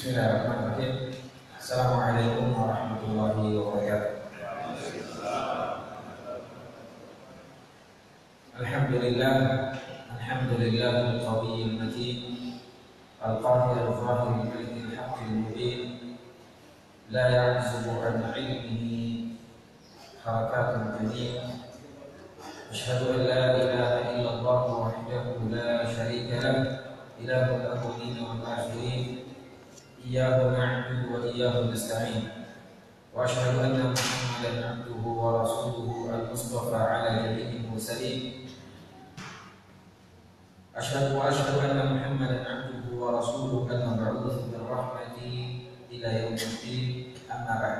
Bismillahirrahmanirrahim. Assalamualaikum warahmatullahi wabarakatuh. Alhamdulillah, alhamdulillahil qawiyil matin, al-qahir al-zahir malikil haqqil mubin, la ya'zubu an 'ilmihi harakatun jamil. Asyhadu an la ilaha illallah wahdahu la syarika lah, ilahul awwalin wal akhirin. Iyyahu na'budu wa iyyahu nasta'in. Wa asyhadu anna Muhammadan 'abduhu wa rasuluhu al-mustafa 'ala jami'il mursalin. Asyhadu anna Muhammadan 'abduhu wa rasuluhu al-mab'uts bir rahmati ila yaumil din. Amma ba'd.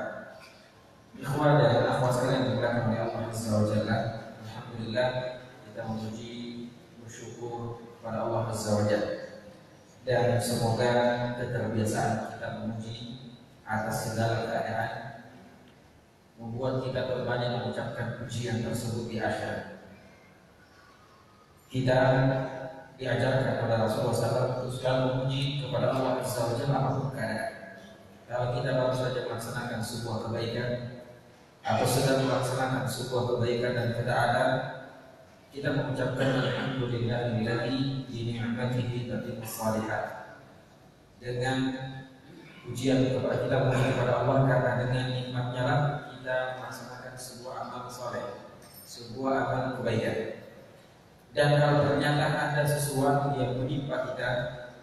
Ikhwan dan akhwat sekalian dimuliakan oleh Allah Azza wa Jalla. Alhamdulillah, kita memuji bersyukur kepada Allah Azza wa Jalla. Dan semoga keterbiasaan kita memuji atas segala keadaan membuat kita berbanyak mengucapkan pujian tersebut di akhirat. Kita diajarkan oleh Rasulullah SAW untuk selalu memuji kepada Allah Azza wa Jalla apapun keadaan. Kalau kita baru saja melaksanakan sebuah kebaikan atau sedang melaksanakan sebuah kebaikan dan ketaatan, kita mengucapkan alhamdulillahilladzi bi ni'matihi tatimmus shalihat. Dengan pujian kepada kita memuji kepada Allah karena dengan nikmatnya lah kita melaksanakan sebuah amal saleh, sebuah amal kebaikan. Dan kalau ternyata ada sesuatu yang menimpa kita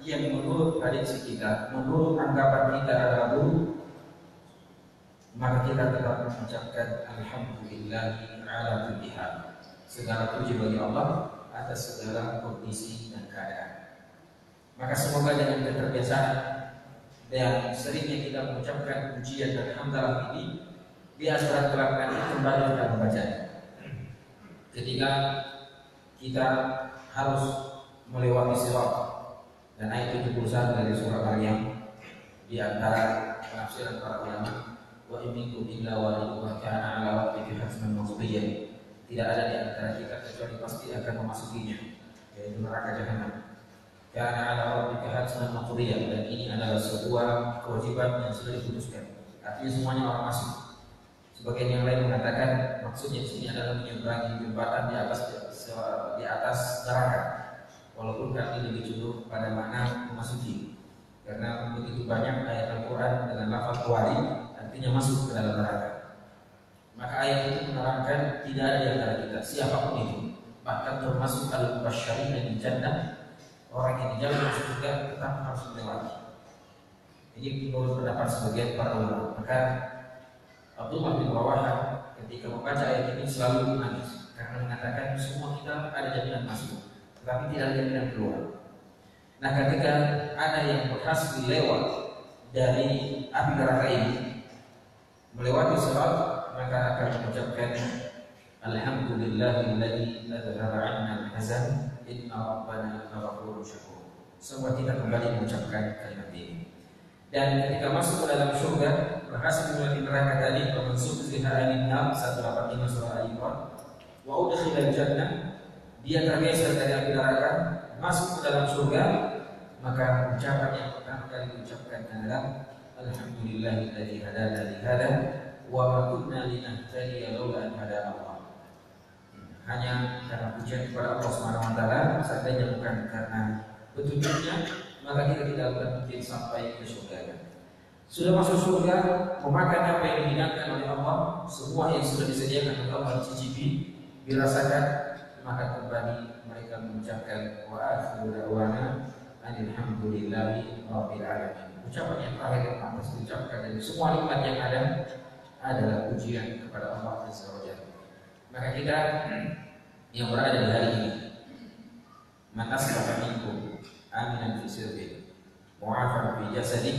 yang menurut prediksi kita, menurut anggapan kita adalah buruk, maka kita tetap mengucapkan alhamdulillahi ala kulli hal. Segala puji bagi Allah atas segala kondisi dan keadaan. Maka semoga dengan keterbiasaan dan seringnya kita mengucapkan pujian dan hamdalah ini di akhirat kelak nanti kembali kita membacanya. Ketika kita harus melewati sirat, dan ayat 71 dari surah Maryam di antara penafsiran para ulama, wa in minkum illa wariduha kana 'ala rabbika hatman maqdiyyan. Tidak ada di antara kita kecuali pasti akan memasukinya, yaitu neraka jahanam. Karena 'ala rabbika hatman maqdiyyan, dan ini adalah sebuah kewajiban yang sudah diputuskan. Artinya semuanya orang masuk. Sebagian yang lain mengatakan maksudnya di sini adalah menyeberangi jembatan di atas neraka. Walaupun kami lebih cenderung pada makna memasuki, karena begitu banyak ayat Al-Quran dengan lafaz wari artinya masuk ke dalam neraka. Maka ayat itu menerangkan tidak ada di antara kita siapapun itu, bahkan termasuk al-mubasysyirina bil jannah, orang yang dijamin masuk surga tetap harus melewati. Ini menurut pendapat sebagian para ulama. Maka Abdullah bin Rawahah ketika membaca ayat ini selalu menangis karena mengatakan semua kita ada jaminan masuk, tetapi tidak ada jaminan keluar. Nah, ketika ada yang berhasil lewat dari api neraka ini, melewati sirat, maka akan mengucapkan alhamdulillahilladzi adzhaba 'anna al-hazan inna rabbana laghafurun syakur. Semua kita kembali mengucapkan kalimat ini. Dan ketika masuk ke dalam surga, berhasil melewati neraka tadi, bermasuk ke zina al-nar 185 surah Al-Imran, wa udkhilal jannah, dia tergeser dari api neraka, masuk ke dalam surga, maka ucapan yang pertama kali diucapkan adalah alhamdulillahilladzi hadana li hada wa ma kunna linahtadiya laula an hadana Allah. Hanya karena pujian kepada Allah Subhanahu wa taala, seandainya bukan karena petunjuknya, maka kita tidak akan mungkin sampai ke surga. Sudah masuk surga, memakan apa yang dihidangkan oleh Allah, semua yang sudah disediakan oleh Allah dicicipi, dirasakan, maka kembali mereka mengucapkan wa akhiru da'wana alhamdulillahi rabbil alamin. Ucapan yang terakhir yang pantas diucapkan dari semua nikmat yang ada adalah pujian kepada Allah Azza wa Jalla. Maka kita yang berada di hari ini, man asbaha minkum aminan fi sirri mu'afan fi jasadi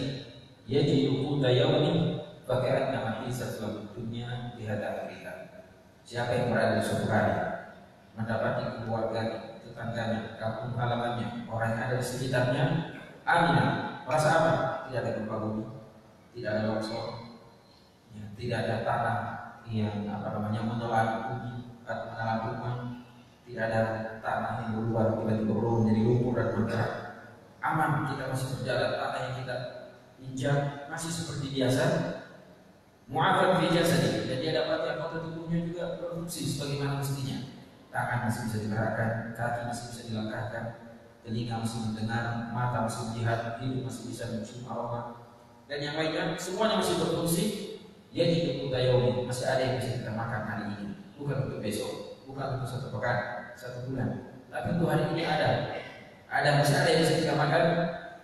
yajidu quta yawmi fa ka'annama hisat lahu dunya bi hadha kita. Siapa yang berada di suatu hari mendapati keluarganya, tetangganya, kampung halamannya, orang yang ada di sekitarnya aminan, merasa aman, tidak ada gempa bumi, tidak ada longsor, ya, tidak ada tanah yang menelan bumi atau menelan rumah, tidak ada tanah yang berubah tiba-tiba berubah menjadi lumpur dan bergerak. Aman, kita masih berjalan, tanah yang kita injak masih seperti biasa, mu'afan fi jasadi, dan dia dapat anggota tubuhnya juga berfungsi sebagaimana mestinya. Tangan masih bisa digerakkan, kaki masih bisa dilangkahkan, telinga masih mendengar, mata masih melihat, hidung masih bisa mencium aroma, dan yang lainnya semuanya masih berfungsi. Dia hidup utayomi, masih ada yang bisa kita makan hari ini, bukan untuk besok, bukan untuk 1 pekan, 1 bulan, tapi untuk hari ini ada masih ada yang bisa kita makan.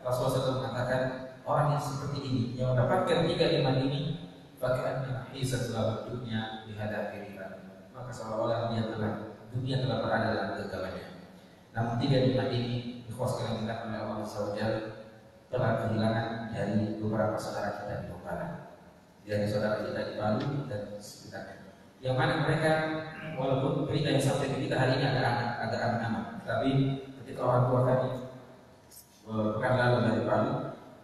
Rasulullah SAW mengatakan orang yang seperti ini yang mendapatkan 3 nikmat ini, bahkan hisab dunia dihadapi riba, maka seolah-olah dunia telah berada dalam genggamannya. Namun 3 nikmat ini dikhoskan oleh Allah SWT telah kehilangan dari beberapa saudara kita di Donggala, dari saudara kita di Palu dan sekitarnya, yang mana mereka walaupun berita yang sampai ke kita hari ini agak aneh-aneh, tapi ketika orang tua kami pekan lalu dari Palu,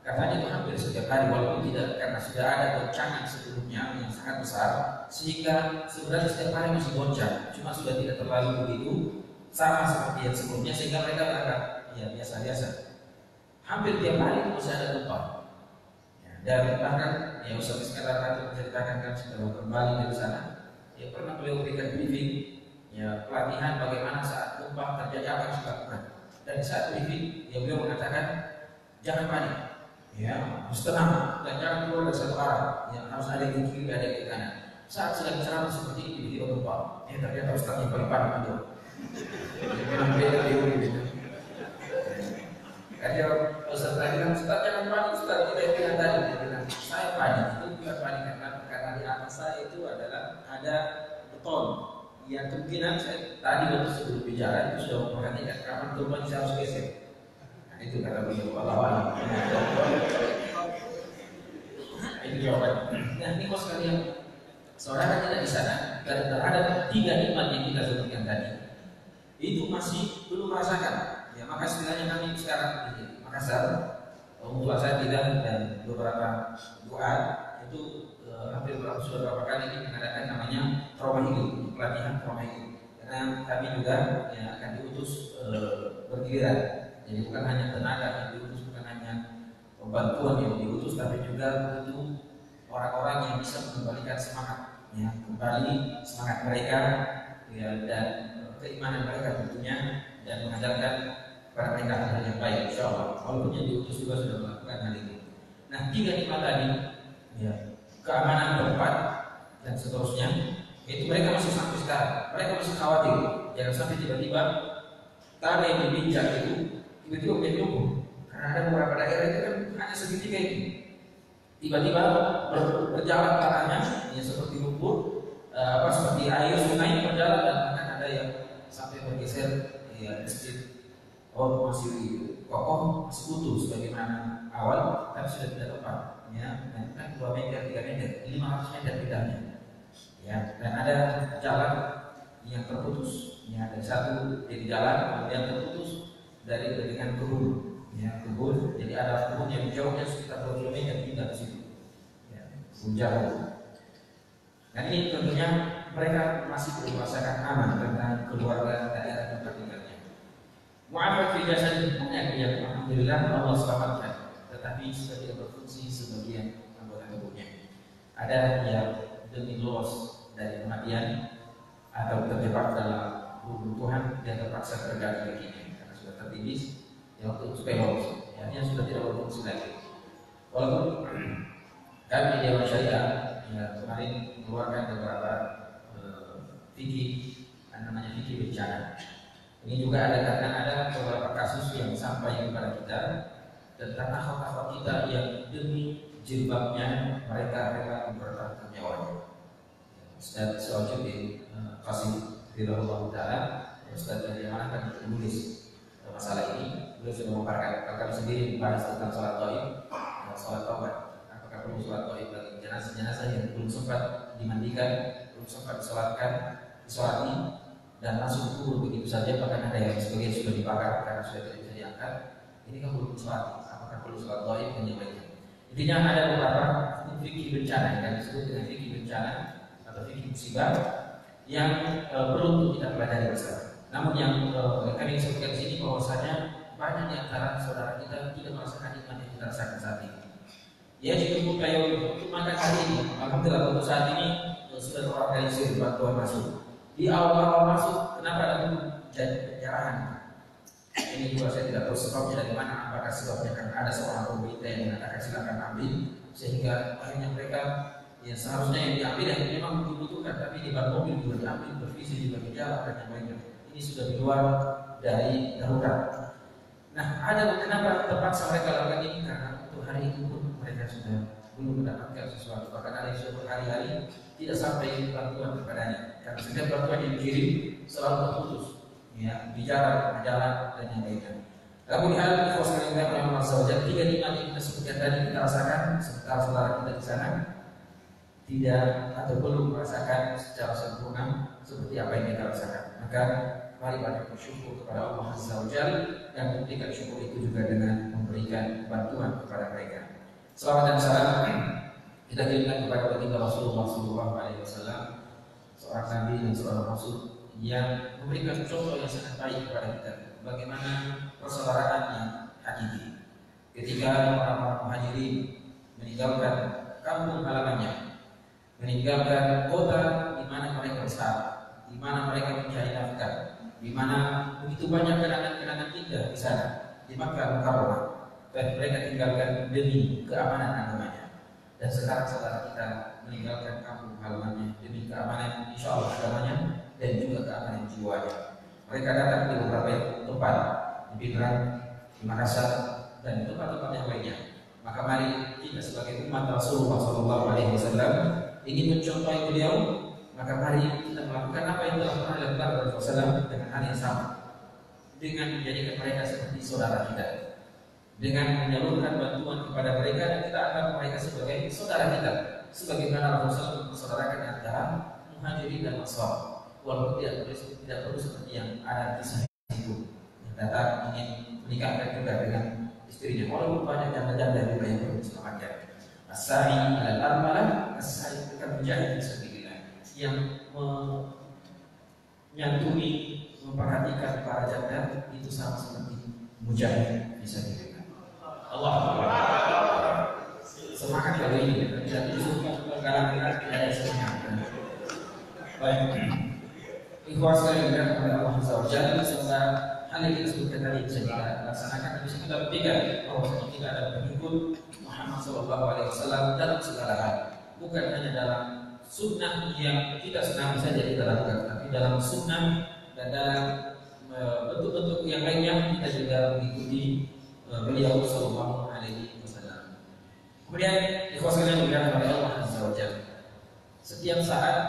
katanya itu hampir setiap hari, walaupun tidak, karena sudah ada goncangan sebelumnya yang sangat besar, sehingga sebenarnya setiap hari masih goncang, cuma sudah tidak terlalu begitu sama seperti yang sebelumnya, sehingga mereka berangkat ya biasa-biasa. Hampir tiap hari itu masih ada gempa. Ya, dan bahkan ya Ustaz Iskandar Katu menceritakan kan setelah kembali dari sana, ya pernah beliau berikan briefing, ya pelatihan bagaimana saat gempa terjadi apa yang harus dilakukan. Dan saat briefing, ya beliau mengatakan jangan panik, ya harus tenang dan jangan keluar dari satu arah, ya harus ada yang kiri, ada yang ke kanan. Saat sedang ceramah seperti ini tiba-tiba gempa, ya ternyata Ustaz yang paling panik itu. Memang beda teori gitu. Karena Ustaz tadi kan Ustaz jangan panik, Ustaz kita yang bilang tadi, dia bilang saya panik, itu bukan panik karena di atas saya itu adalah ada beton. Yang kemungkinan saya tadi waktu sebelum bicara itu sudah memperhatikan kapan turbin saya harus geser. Nah, itu kata beliau walau. Itu jawabannya. Nah, ini kos kalian, saudara tidak di sana dan terhadap 3 nikmat yang kita sebutkan tadi, itu masih belum merasakan. Ya, maka istilahnya kami sekarang di Makassar, untuk saya tidak dan beberapa doa itu hampir sudah berapa kali ini mengadakan namanya trauma hidup, pelatihan trauma hidup. Karena kami juga ya, akan diutus bergiliran. Jadi bukan hanya tenaga yang diutus, bukan hanya bantuan yang diutus, tapi juga butuh orang-orang yang bisa mengembalikan semangat, ya, kembali semangat mereka, ya, dan keimanan mereka tentunya, dan mengajarkan para mereka hal yang baik, insya Allah. Walaupun yang diutus juga sudah melakukan hal ini. Nah, 3 nikmat tadi, ya, keamanan tempat dan seterusnya, itu mereka masih sampai sekarang. Mereka masih khawatir jangan sampai tiba-tiba tanah yang dibinjak itu tiba-tiba menjadi lumpuh. Karena ada beberapa daerah itu kan hanya segitiga itu. Tiba-tiba berjalan tanahnya, ya seperti lumpur, seperti air sungai berjalan, dan akan ada yang sampai bergeser, ya masjid. Oh masih kokoh, masih utuh sebagaimana awal, tapi sudah tidak tepat. Ya, dan kan 2 meter, 3 meter, 500 meter bedanya. Ya, dan ada jalan yang terputus. Ya, dari satu jadi jalan, kemudian terputus dengan kebun. Ya, kebun. Jadi ada kebun yang jauhnya sekitar 2 km pindah ke situ. Ya, kebun jauh. Nah ini tentunya mereka masih belum merasakan aman tentang keluarga daerah tempat tinggalnya. Mu'afat fi jasadi, yang alhamdulillah Allah selamatkan, tetapi sudah tidak berfungsi sebagian anggota tubuhnya. Ada yang demi lolos dari kematian atau terjebak dalam runtuhan, dia terpaksa terganti kakinya karena sudah tertindis, ya untuk supaya lolos, ya, dia sudah tidak berfungsi lagi. Walaupun kami di Dewan Syariah ya, kemarin mengeluarkan beberapa fikih, namanya fikih bencana. Ini juga ada karena ada beberapa kasus yang sampai kepada kita tentang akhwat-akhwat kita yang demi jilbabnya mereka rela mempertaruhkan nyawanya. Ustaz Syawjuddin Qasim Ridhullah Ta'ala, Ustaz yang mana akan menulis masalah ini. Beliau sudah memaparkan kami sendiri membahas tentang sholat gaib dan sholat taubat. Apakah perlu sholat gaib bagi jenazah-jenazah yang belum sempat dimandikan, belum sempat disolatkan, disolati dan langsung kubur begitu saja, bahkan ada yang sebagian sudah dibakar karena sudah tidak bisa diangkat. Ini kan belum sholat, apakah perlu sholat gaib dan yang lainnya. Intinya ada beberapa fikih bencana yang disebut dengan fikih bencana atau fikih musibah yang perlu untuk kita pelajari bersama. Namun yang kami sebutkan di sini bahwasanya banyak di antara saudara kita tidak merasakan nikmat yang kita rasakan saat ini. Ya juga untuk makan hari ini. Alhamdulillah untuk saat ini sudah terorganisir bantuan masuk. Di awal-awal masuk, kenapa ada penjarahan? Ini juga saya tidak tahu sebabnya dari mana. Apakah sebabnya karena ada seorang pemerintah yang mengatakan silakan ambil, sehingga akhirnya mereka yang seharusnya yang diambil yang memang dibutuhkan, tapi di ban mobil juga diambil, bervisi juga berjalan dan yang lainnya. Ini sudah di luar dari darurat. Nah, ada kenapa terpaksa mereka lakukan ini? Karena untuk hari ini pun mereka sudah belum mendapatkan sesuatu. Bahkan ada yang sudah berhari-hari tidak sampai bantuan kepadanya. Karena setiap bantuan yang dikirim selalu terputus, ya, bicara, jalan dan yang lainnya. Lalu hal ini fokuskan yang memang saja. Tiga nikmat yang kita sebutkan tadi kita rasakan, sementara saudara kita di sana tidak atau belum merasakan secara sempurna seperti apa yang kita rasakan. Maka mari banyak bersyukur kepada Allah Azza wa Jalla dan buktikan syukur itu juga dengan memberikan bantuan kepada mereka. Salawat dan salam kita kirimkan kepada baginda Rasulullah SAW, seorang nabi dan seorang rasul yang memberikan contoh yang sangat baik kepada kita. Bagaimana persaudaraan yang hakiki. Ketika orang-orang muhajirin meninggalkan kampung halamannya, meninggalkan kota di mana mereka besar, di mana mereka mencari nafkah, di mana begitu banyak kenangan-kenangan indah di sana di Makkah Mukarramah, dan mereka tinggalkan demi keamanan agamanya. Dan sekarang saudara kita meninggalkan kampung halamannya demi keamanan insya Allah agamanya dan juga keamanan jiwanya. Mereka datang di beberapa tempat di Pindrang, di Makassar dan di tempat-tempat yang lainnya. Maka mari kita sebagai umat Rasulullah SAW ingin mencontohi beliau. Maka mari kita melakukan apa yang telah pernah dilakukan oleh Rasulullah dengan hal yang sama, dengan menjadikan mereka seperti saudara kita, dengan menyalurkan bantuan kepada mereka dan kita anggap mereka sebagai saudara kita, sebagaimana Rasulullah mempersaudarakan antara Muhajirin dan Ansar. Walaupun tidak perlu seperti yang ada di kisah itu, yang datang ingin menikahkan juga dengan istrinya, walaupun banyak janda-janda juga yang perlu diselamatkan. As-sa'i alal armalah, as-sa'i akan menjadi sendirilah, yang menyantuni, memperhatikan para janda itu sama seperti mujahid bisa dikatakan. Allah Akbar. Semangat kalau ini tidak disuruh perkara-perkara tidak ada semangat. Baik. Ikhwas yang dimuliakan oleh Allah Azza wa Jalla, semoga hal yang kita sebutkan tadi bisa kita laksanakan dan bisa kita buktikan bahwa kita adalah pengikut Muhammad SAW dalam segala hal, bukan hanya dalam sunnah yang kita senang saja kita lakukan, tapi dalam sunnah dan dalam bentuk-bentuk yang lainnya kita juga mengikuti beliau Sallallahu Alaihi Wasallam. Kemudian ikhwas yang dimuliakan oleh Allah Azza wa Jalla, setiap saat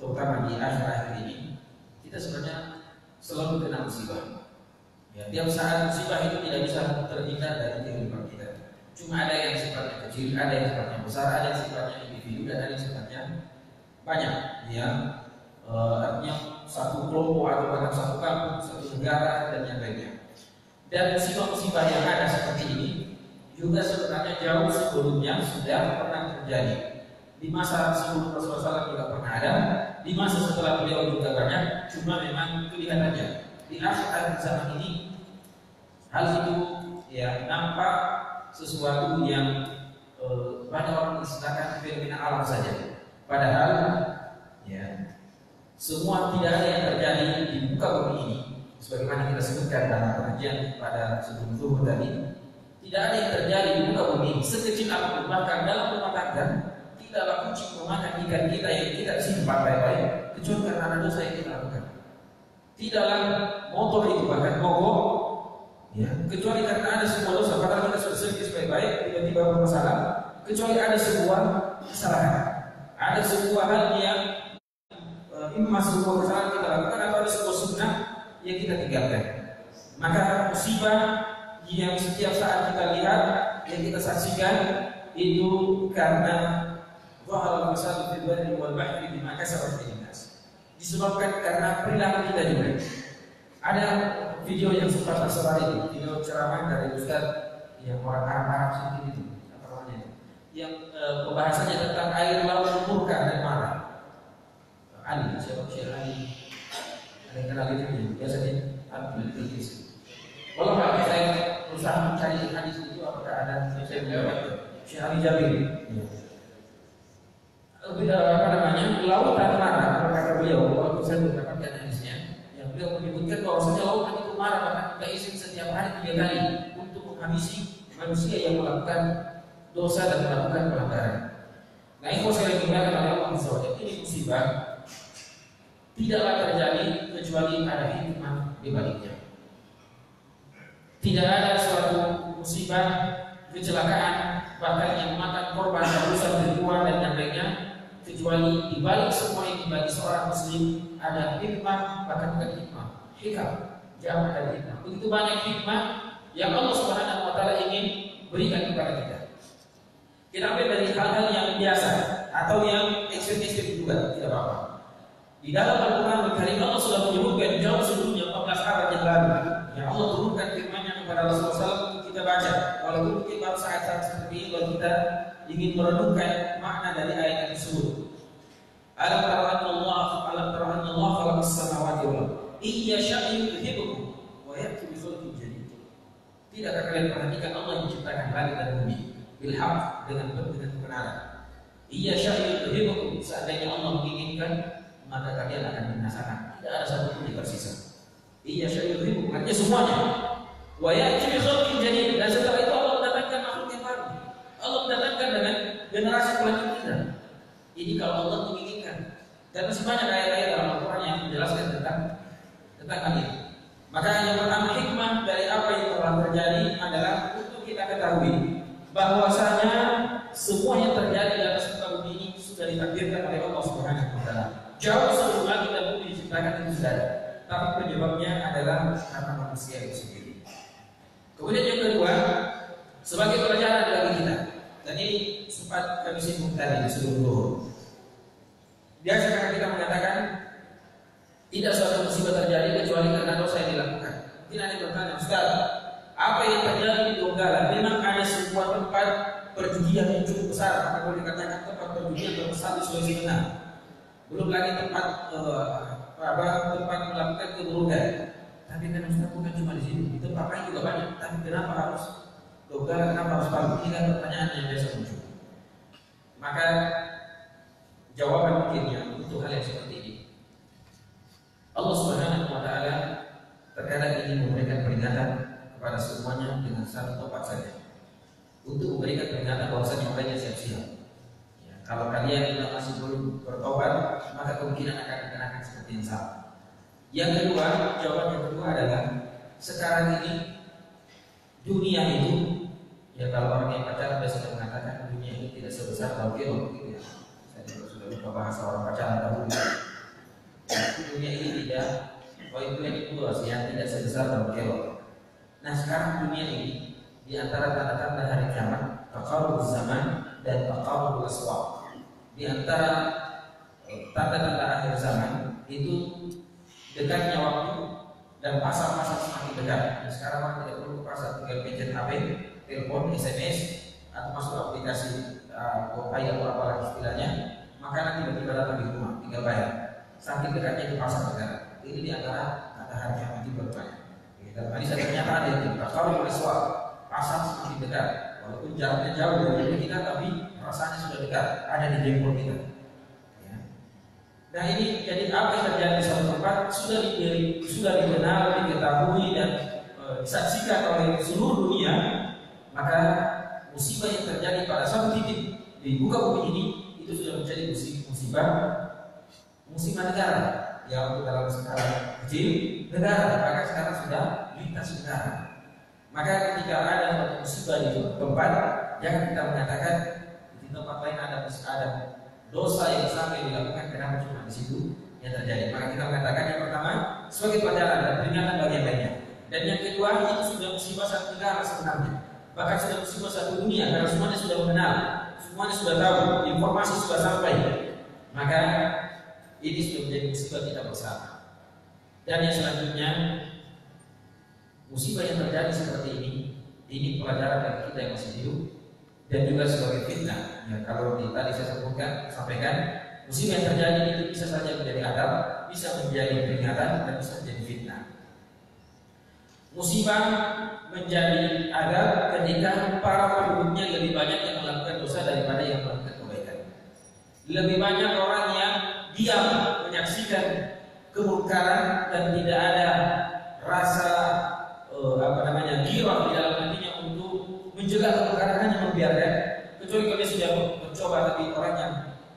terutama di akhir-akhir ini kita sebenarnya selalu kena musibah. Ya, tiap saat musibah itu tidak bisa terhindar dari kehidupan kita. Cuma ada yang sifatnya kecil, ada yang sifatnya besar, ada yang sifatnya individu dan ada yang sifatnya banyak. Ya, artinya satu kelompok atau bahkan satu kampung, satu negara dan yang lainnya. Dan musibah-musibah yang ada seperti ini juga sebenarnya jauh sebelumnya sudah pernah terjadi. Di masa sebelum Rasulullah SAW juga pernah ada, di masa setelah beliau juga banyak. Cuma memang kelihatannya di akhir zaman ini hal itu ya nampak sesuatu yang banyak orang istilahkan fenomena alam saja. Padahal ya semua tidak ada yang terjadi di muka bumi ini, sebagaimana kita sebutkan dalam pengajian pada sebelum zuhur tadi. Tidak ada yang terjadi di muka bumi ini sekecil apapun, bahkan dalam rumah tangga. Tidaklah kucing memakan ikan kita yang kita simpan baik-baik kecuali karena ada dosa yang kita lakukan. Tidaklah motor itu bahkan mogok ya, kecuali karena ada sebuah dosa. Padahal kita sudah servis baik-baik, tiba-tiba bermasalah, kecuali ada sebuah kesalahan, ada sebuah hal yang imam sebuah kesalahan kita lakukan atau ada sebuah sunnah yang kita tinggalkan. Maka musibah yang setiap saat kita lihat, yang kita saksikan itu karena wahal fasad fil barri wal bahri bima kasabat aydin nas, disebabkan karena perilaku kita juga. Ada video yang sempat tersebar itu, video ceramah dari Ustaz yang orang Arab seperti itu, apa namanya, yang pembahasannya tentang air laut murka dan marah. Ali, siapa Syekh Ali? Ada yang kenal itu biasanya Abdul Aziz. Kalau saya berusaha mencari hadis itu apakah keadaan saya mendapat Syekh Ali Jabir. Apa namanya, lautan marah, kata beliau, waktu saya mendapatkan hadisnya, yang beliau menyebutkan bahwasanya lautan itu marah, maka kita izin setiap hari 3 kali untuk menghabisi manusia yang melakukan dosa dan melakukan pelanggaran. Nah, itu saya dimuliakan oleh Allah SWT. Ini musibah tidaklah terjadi kecuali ada hikmah di baliknya. Tidak ada suatu musibah, kecelakaan, bahkan yang memakan korban ratusan ribuan dan yang lainnya, kecuali di balik semua ini bagi seorang muslim ada hikmah, bahkan bukan hikmah, hikam, jangan ada hikmah. Begitu banyak hikmah yang Allah Subhanahu wa taala ingin berikan kepada kita. Kita ambil dari hal-hal yang biasa atau yang ekstrim juga, tidak apa-apa. Di dalam Al-Quran Al-Karim Allah sudah menyebutkan jauh sebelumnya 14 abad yang lalu yang Allah turunkan firman-Nya kepada Rasulullah SAW untuk kita baca. Walaupun mungkin baru saat-saat seperti ini kalau kita ingin merenungkan makna dari ayat tersebut. Alam tara anna Allah khalaqas samawati wal ardh. Iya syai'un yuhibbukum wa ya'ti bi khalqin jadid. Tidakkah kalian perhatikan Allah menciptakan langit dan bumi bil haqq dengan kebenaran. Iya syai'un yuhibbukum, seandainya Allah menginginkan maka kalian akan binasakan. Tidak ada satu pun yang tersisa. Iya syai'un yuhibbukum, artinya semuanya. Wa ya'ti bi khalqin jadid, dan setelah itu Allah mendatangkan makhluk yang baru. Allah mendatangkan dengan generasi selanjutnya. Ini kalau Allah menginginkan. Dan masih banyak ayat-ayat dalam Al-Quran yang menjelaskan tentang hal ini. Maka yang pertama hikmah dari apa yang telah terjadi adalah untuk kita ketahui bahwasanya semua yang terjadi di atas muka bumi ini sudah ditakdirkan oleh Allah Subhanahu wa taala. Jauh sebelum langit dan bumi diciptakan itu sudah ada. Tapi penyebabnya adalah karena manusia itu sendiri. Kemudian yang kedua, sebagai pelajaran bagi kita. Dan ini sempat kami singgung tadi sebelum zuhur. Biasa kita mengatakan tidak suatu musibah terjadi kecuali karena dosa yang dilakukan. Mungkin ada yang bertanya, Ustaz, apa yang terjadi di Donggala? Memang ada sebuah tempat perjudian yang cukup besar, maka boleh dikatakan tempat perjudian terbesar di Sulawesi Tengah. Belum lagi tempat melakukan keburukan. Tapi kan Ustaz, bukan cuma di sini, di tempat lain juga banyak. Tapi kenapa harus Donggala? Kenapa harus Palu? Ini kan pertanyaan yang biasa muncul. Maka jawaban mungkinnya untuk hal yang seperti ini, Allah Subhanahu wa taala terkadang ingin memberikan peringatan kepada semuanya dengan satu tempat saja. Untuk memberikan peringatan bahwasanya mereka siap-siap. Ya, kalau kalian masih belum bertobat, maka kemungkinan akan dikenakan seperti yang sama. Yang kedua, jawaban yang kedua adalah sekarang ini dunia itu, ya kalau orang yang pacaran biasanya mengatakan dunia itu tidak sebesar Tokyo, gitu ya. Saya juga sudah lupa bahasa orang pacaran dahulu. Dunia ini tidak, itu yang tidak sebesar Tokyo. Nah sekarang dunia ini di antara tanda-tanda hari kiamat, taqarrub zaman dan taqarrub aswaq. Di antara tanda-tanda akhir zaman itu dekatnya waktu dan pasar-pasar semakin dekat. Nah, sekarang orang tidak perlu ke pasar, tinggal pencet HP, telepon, SMS atau masuk aplikasi GoPay atau apalah istilahnya, makanan tiba-tiba datang di rumah, tinggal bayar. Saking dekatnya di pasar negara. Ini di antara tanda hari kiamat itu berbanyak. Dan tadi saya ternyata ada itu, taqarrub aswaq. Pasar semakin dekat, walaupun jaraknya jauh dari kita, tapi rasanya sudah dekat, ada di jempol kita. Ya. Nah ini jadi apa yang terjadi di suatu tempat sudah dikenal, diketahui dan disaksikan oleh seluruh dunia, maka musibah yang terjadi pada suatu titik di muka bumi ini itu sudah menjadi musibah negara. Ya untuk dalam skala kecil negara, maka sekarang sudah lintas negara. Maka ketika ada musibah di tempat, jangan kita mengatakan di tempat lain ada dosa yang sama yang dilakukan, kenapa cuma di situ yang terjadi. Maka kita mengatakan yang pertama sebagai pelajaran dan peringatan bagi yang lainnya. Dan yang kedua, itu sudah musibah satu negara sebenarnya. Bahkan sudah musibah satu dunia, karena semuanya sudah mengenal, semuanya sudah tahu, informasi sudah sampai. Maka ini sudah menjadi musibah kita bersama. Dan yang selanjutnya, musibah yang terjadi seperti ini pelajaran bagi kita yang masih hidup dan juga sebagai fitnah. Ya, kalau tadi saya sampaikan, musibah yang terjadi itu bisa saja menjadi adab, bisa menjadi peringatan, dan bisa menjadi fitnah. Musibah menjadi adab ketika para penduduknya lebih banyak yang melakukan dosa daripada yang melakukan kebaikan. Lebih banyak orang yang diam menyaksikan kemungkaran dan tidak ada rasa girah di dalam hatinya untuk mencegah kemungkaran, hanya membiarkan. Kecuali kalau dia sudah mencoba, tapi orang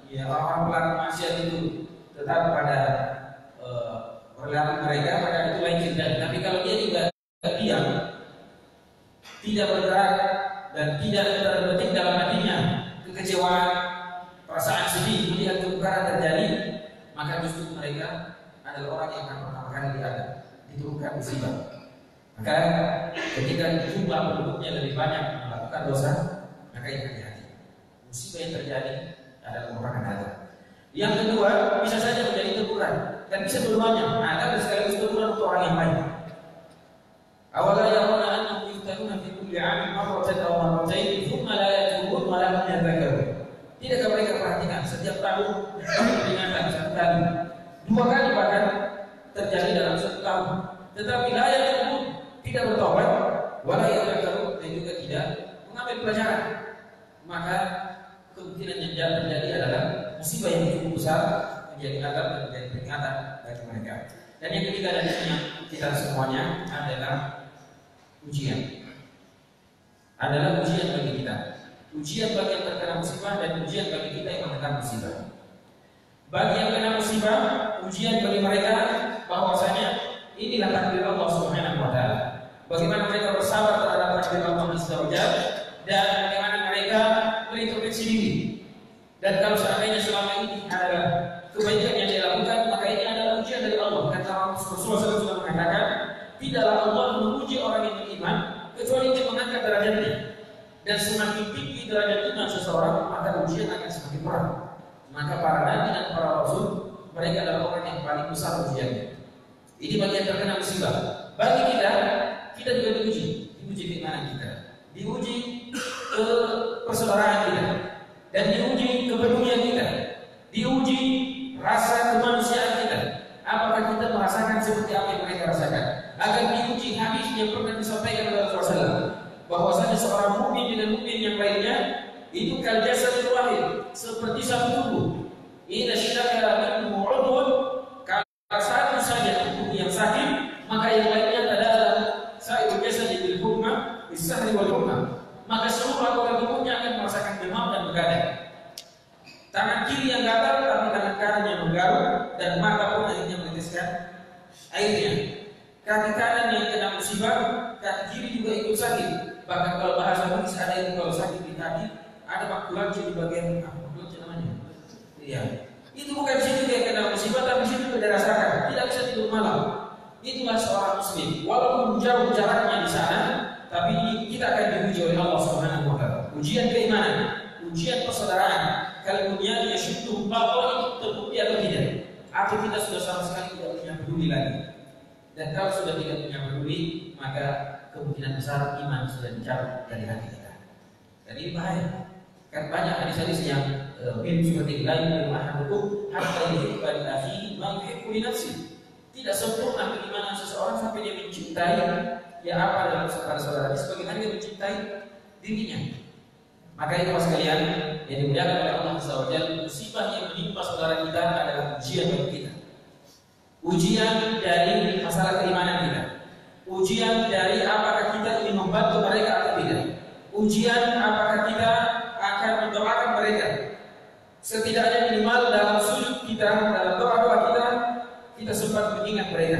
yang orang pelaku maksiat itu tetap pada perilaku mereka, maka itu lain cerita. Tapi kalau dia juga diam, tidak bergerak dan tidak terbetik dalam hatinya kekecewaan, perasaan sedih melihat kemungkaran terjadi, maka justru mereka adalah orang yang akan pertama kali diturunkan musibah. Maka ketika jumlah penduduknya lebih banyak melakukan dosa, maka itu hati-hati. Musibah yang terjadi adalah merupakan adab. Yang kedua, bisa saja menjadi teguran dan bisa dua-duanya. Adab sekaligus teguran untuk orang yang baik. Awala yarawna annahum yuftanuna fi kulli 'amin marratan aw marratayn thumma la yatubun wa la hum yadhakkarun. Tidakkah mereka perhatikan setiap tahun peringatan satu kali, dua kali bahkan terjadi dalam satu tahun, tetapi la yatubun, tidak bertobat, wa la yadhakkarun, dan juga tidak mengambil pelajaran. Maka kemungkinan yang terjadi adalah musibah yang cukup besar menjadi adab dan menjadi peringatan bagi mereka. Dan yang ketiga dari sini kita semuanya adalah ujian. Adalah ujian bagi kita. Ujian bagi yang terkena musibah dan ujian bagi kita yang menekan musibah. Bagi yang kena musibah, ujian bagi mereka bahwasanya inilah takdir Allah Subhanahu wa taala. Bagaimana mereka bersabar terhadap takdir Allah Azza wa Jalla dan bagaimana mereka berintrospeksi diri. Dan kalau seandainya selama ini adalah kebaikan yang dilakukan, maka ini adalah ujian dari Allah. Kata Rasulullah SAW sudah mengatakan, tidaklah Allah menguji orang yang beriman kecuali dia mengangkat derajatnya. Dan semakin tinggi derajat iman seseorang, maka ujian akan semakin berat. Maka para nabi dan para rasul, mereka adalah orang yang paling besar ujiannya. Ini bagian terkena musibah. Bagi kita juga diuji keimanan kita, diuji persaudaraan kita, dan diuji kepedulian kita, diuji rasa kemanusiaan kita. Apakah kita merasakan seperti apa yang mereka rasakan? Agar diuji hadis yang pernah disampaikan oleh Rasulullah SAW, bahwasanya seorang mukmin dengan mukmin yang lainnya itu kal jasadil wahid, seperti satu tubuh. Idza syaka minhu 'udwun, kalau satu saja tubuh yang sakit, maka yang lainnya adalah sa'irul jasadi bil humma bis-sahri wal humma. Maka seluruh anggota tubuhnya akan merasakan demam dan begadang. Tangan kiri yang gatal, tapi tangan kanan yang menggaruk, dan mata pun akhirnya meneteskan airnya. Kaki kanan yang kena musibah, kaki kiri juga ikut sakit. Bahkan kalau bahasa medis ada yang kalau sakit di kaki, ada makulanci di bagian makulanci namanya. Iya. Itu bukan situ dia kena musibah, tapi situ tidak rasakan. Tidak bisa tidur malam. Itulah seorang muslim. Walaupun jauh jaraknya di sana, tapi kita akan diuji oleh Allah Subhanahu wa taala. Ujian keimanan, ujian persaudaraan. Kalau dunia dia syukur bahwa itu terbukti atau tidak, atau kita sudah sama sekali tidak punya peduli lagi. Dan kalau sudah tidak punya peduli, maka kemungkinan besar iman sudah dicabut dari hati kita. Dan ini bahaya. Kan banyak hadis-hadis yang film seperti lain dari mahadukum hatta yuhibba li akhihi ma yuhibbu li nafsihi. Tidak sempurna keimanan seseorang sampai dia mencintai apa dalam saudara-saudara sebagaimana dia mencintai dirinya. Maka itu sekalian yang dimuliakan oleh Allah Azza wa Jalla, musibah yang menimpa saudara kita adalah ujian bagi kita. Ujian dari masalah keimanan kita. Ujian dari apakah kita ingin membantu mereka atau tidak. Ujian apakah kita akan mendoakan mereka. Setidaknya minimal dalam sujud kita, dalam doa-doa kita sempat mengingat mereka.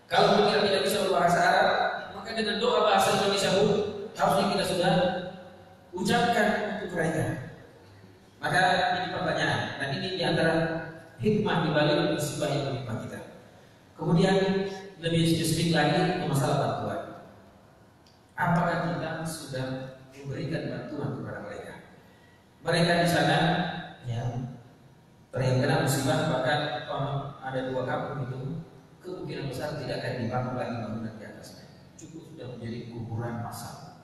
Kalau kita tidak bisa berbahasa Arab, maka dengan doa bahasa Indonesia pun harusnya kita sudah ucapkan untuk mereka. Maka ini pertanyaan, dan ini diantara hikmah dibalik musibah yang menimpa kita. Kemudian lebih spesifik lagi ke masalah bantuan. Apakah kita sudah memberikan bantuan kepada mereka? Mereka di sana yang terkena musibah, bahkan ada 2 kampung itu kemungkinan besar tidak akan dibangun lagi bangunan di atasnya. Cukup sudah menjadi kuburan massal.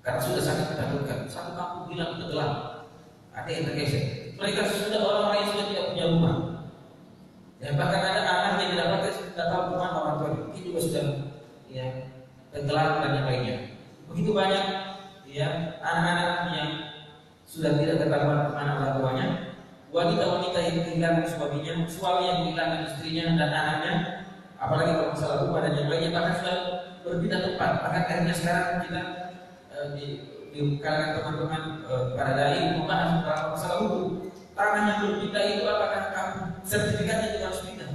Karena sudah sangat ditakutkan. Satu kampung hilang tenggelam, ada yang tergeser. Mereka sudah orang-orang yang sudah tidak punya rumah. Ya, bahkan ada anak yang tidak tahu kemana orang tua. Ini juga sudah ya tenggelam dan yang lainnya. Begitu banyak ya anak-anak yang sudah tidak ketahuan kemana orang tuanya, wanita-wanita yang kehilangan suaminya, suami yang kehilangan istrinya dan anaknya, apalagi kalau masalah rumah dan yang lainnya, bahkan sudah berpindah tempat. Bahkan akhirnya sekarang kita di kalangan teman-teman para dai membahas tentang masalah hukum. Tanah yang berpindah itu apakah kamu sertifikatnya juga harus pindah?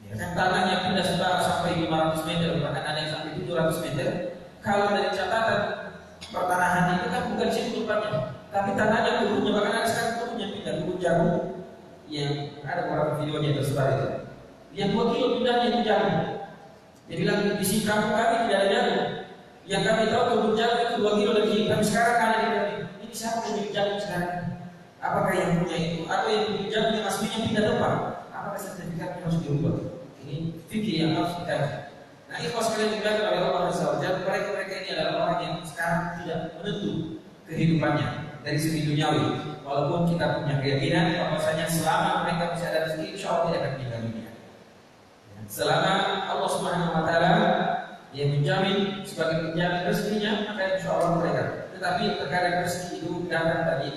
Ya, kan tanahnya pindah sampai 500 meter, bahkan ada yang sampai 700 meter. Kalau dari catatan pertanahan itu kan bukan situ tempatnya, tapi tanahnya turunnya, bahkan ada sekarang turunnya pindah, turun jagung yang ada beberapa videonya tersebar itu. Yang 2 kilo pindahnya itu jagung. Jadi lagi di sini kampung kami tidak ada jagung. Yang kami tahu kebun jagung itu 2 kilo dari sini, tapi sekarang ada di kami. Ini siapa yang milik jagung sekarang? Apakah yang punya itu atau yang milik jagung yang aslinya pindah tempat? Apakah sertifikatnya harus dirubah? Ini fikih yang harus dikaji. Nah, ikhwas sekalian dibilang oleh Allah Azza wa Jalla, mereka ini adalah orang yang sekarang tidak menentu kehidupannya dari segi duniawi. Walaupun kita punya keyakinan bahwasanya selama mereka masih ada rezeki, insya Allah tidak akan meninggal dunia. Selama Allah Subhanahu wa Ta'ala yang menjamin sebagai penjamin rezekinya, maka insya Allah mereka. Tetapi terkadang rezeki itu datang dari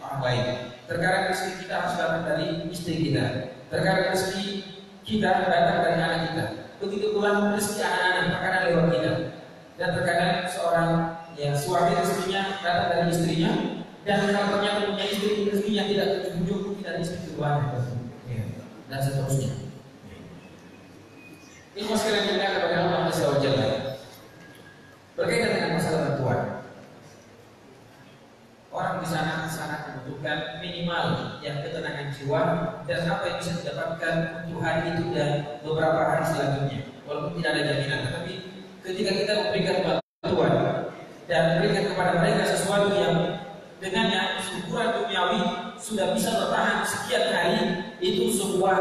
orang lain. Terkadang rezeki kita harus datang dari istri kita. Terkadang rezeki kita datang dari anak kita. Begitu pula rezeki anak-anak makanan lewat kita. Dan terkadang seorang yang suami rezekinya datang dari istrinya, dan kalau ternyata punya istri rezekinya tidak terjunjung dari istri keduanya, dan seterusnya. Ini sekalian kita kepada Allah Azza wa Jalla berkaitan dengan masalah bantuan. Orang di sana sangat membutuhkan minimal yang ketenangan jiwa dan apa yang bisa didapatkan untuk hari itu dan beberapa hari selanjutnya. Walaupun tidak ada jaminan, tetapi ketika kita memberikan bantuan dan berikan kepada mereka sesuatu yang dengannya ukuran duniawi sudah bisa bertahan sekian hari, itu sebuah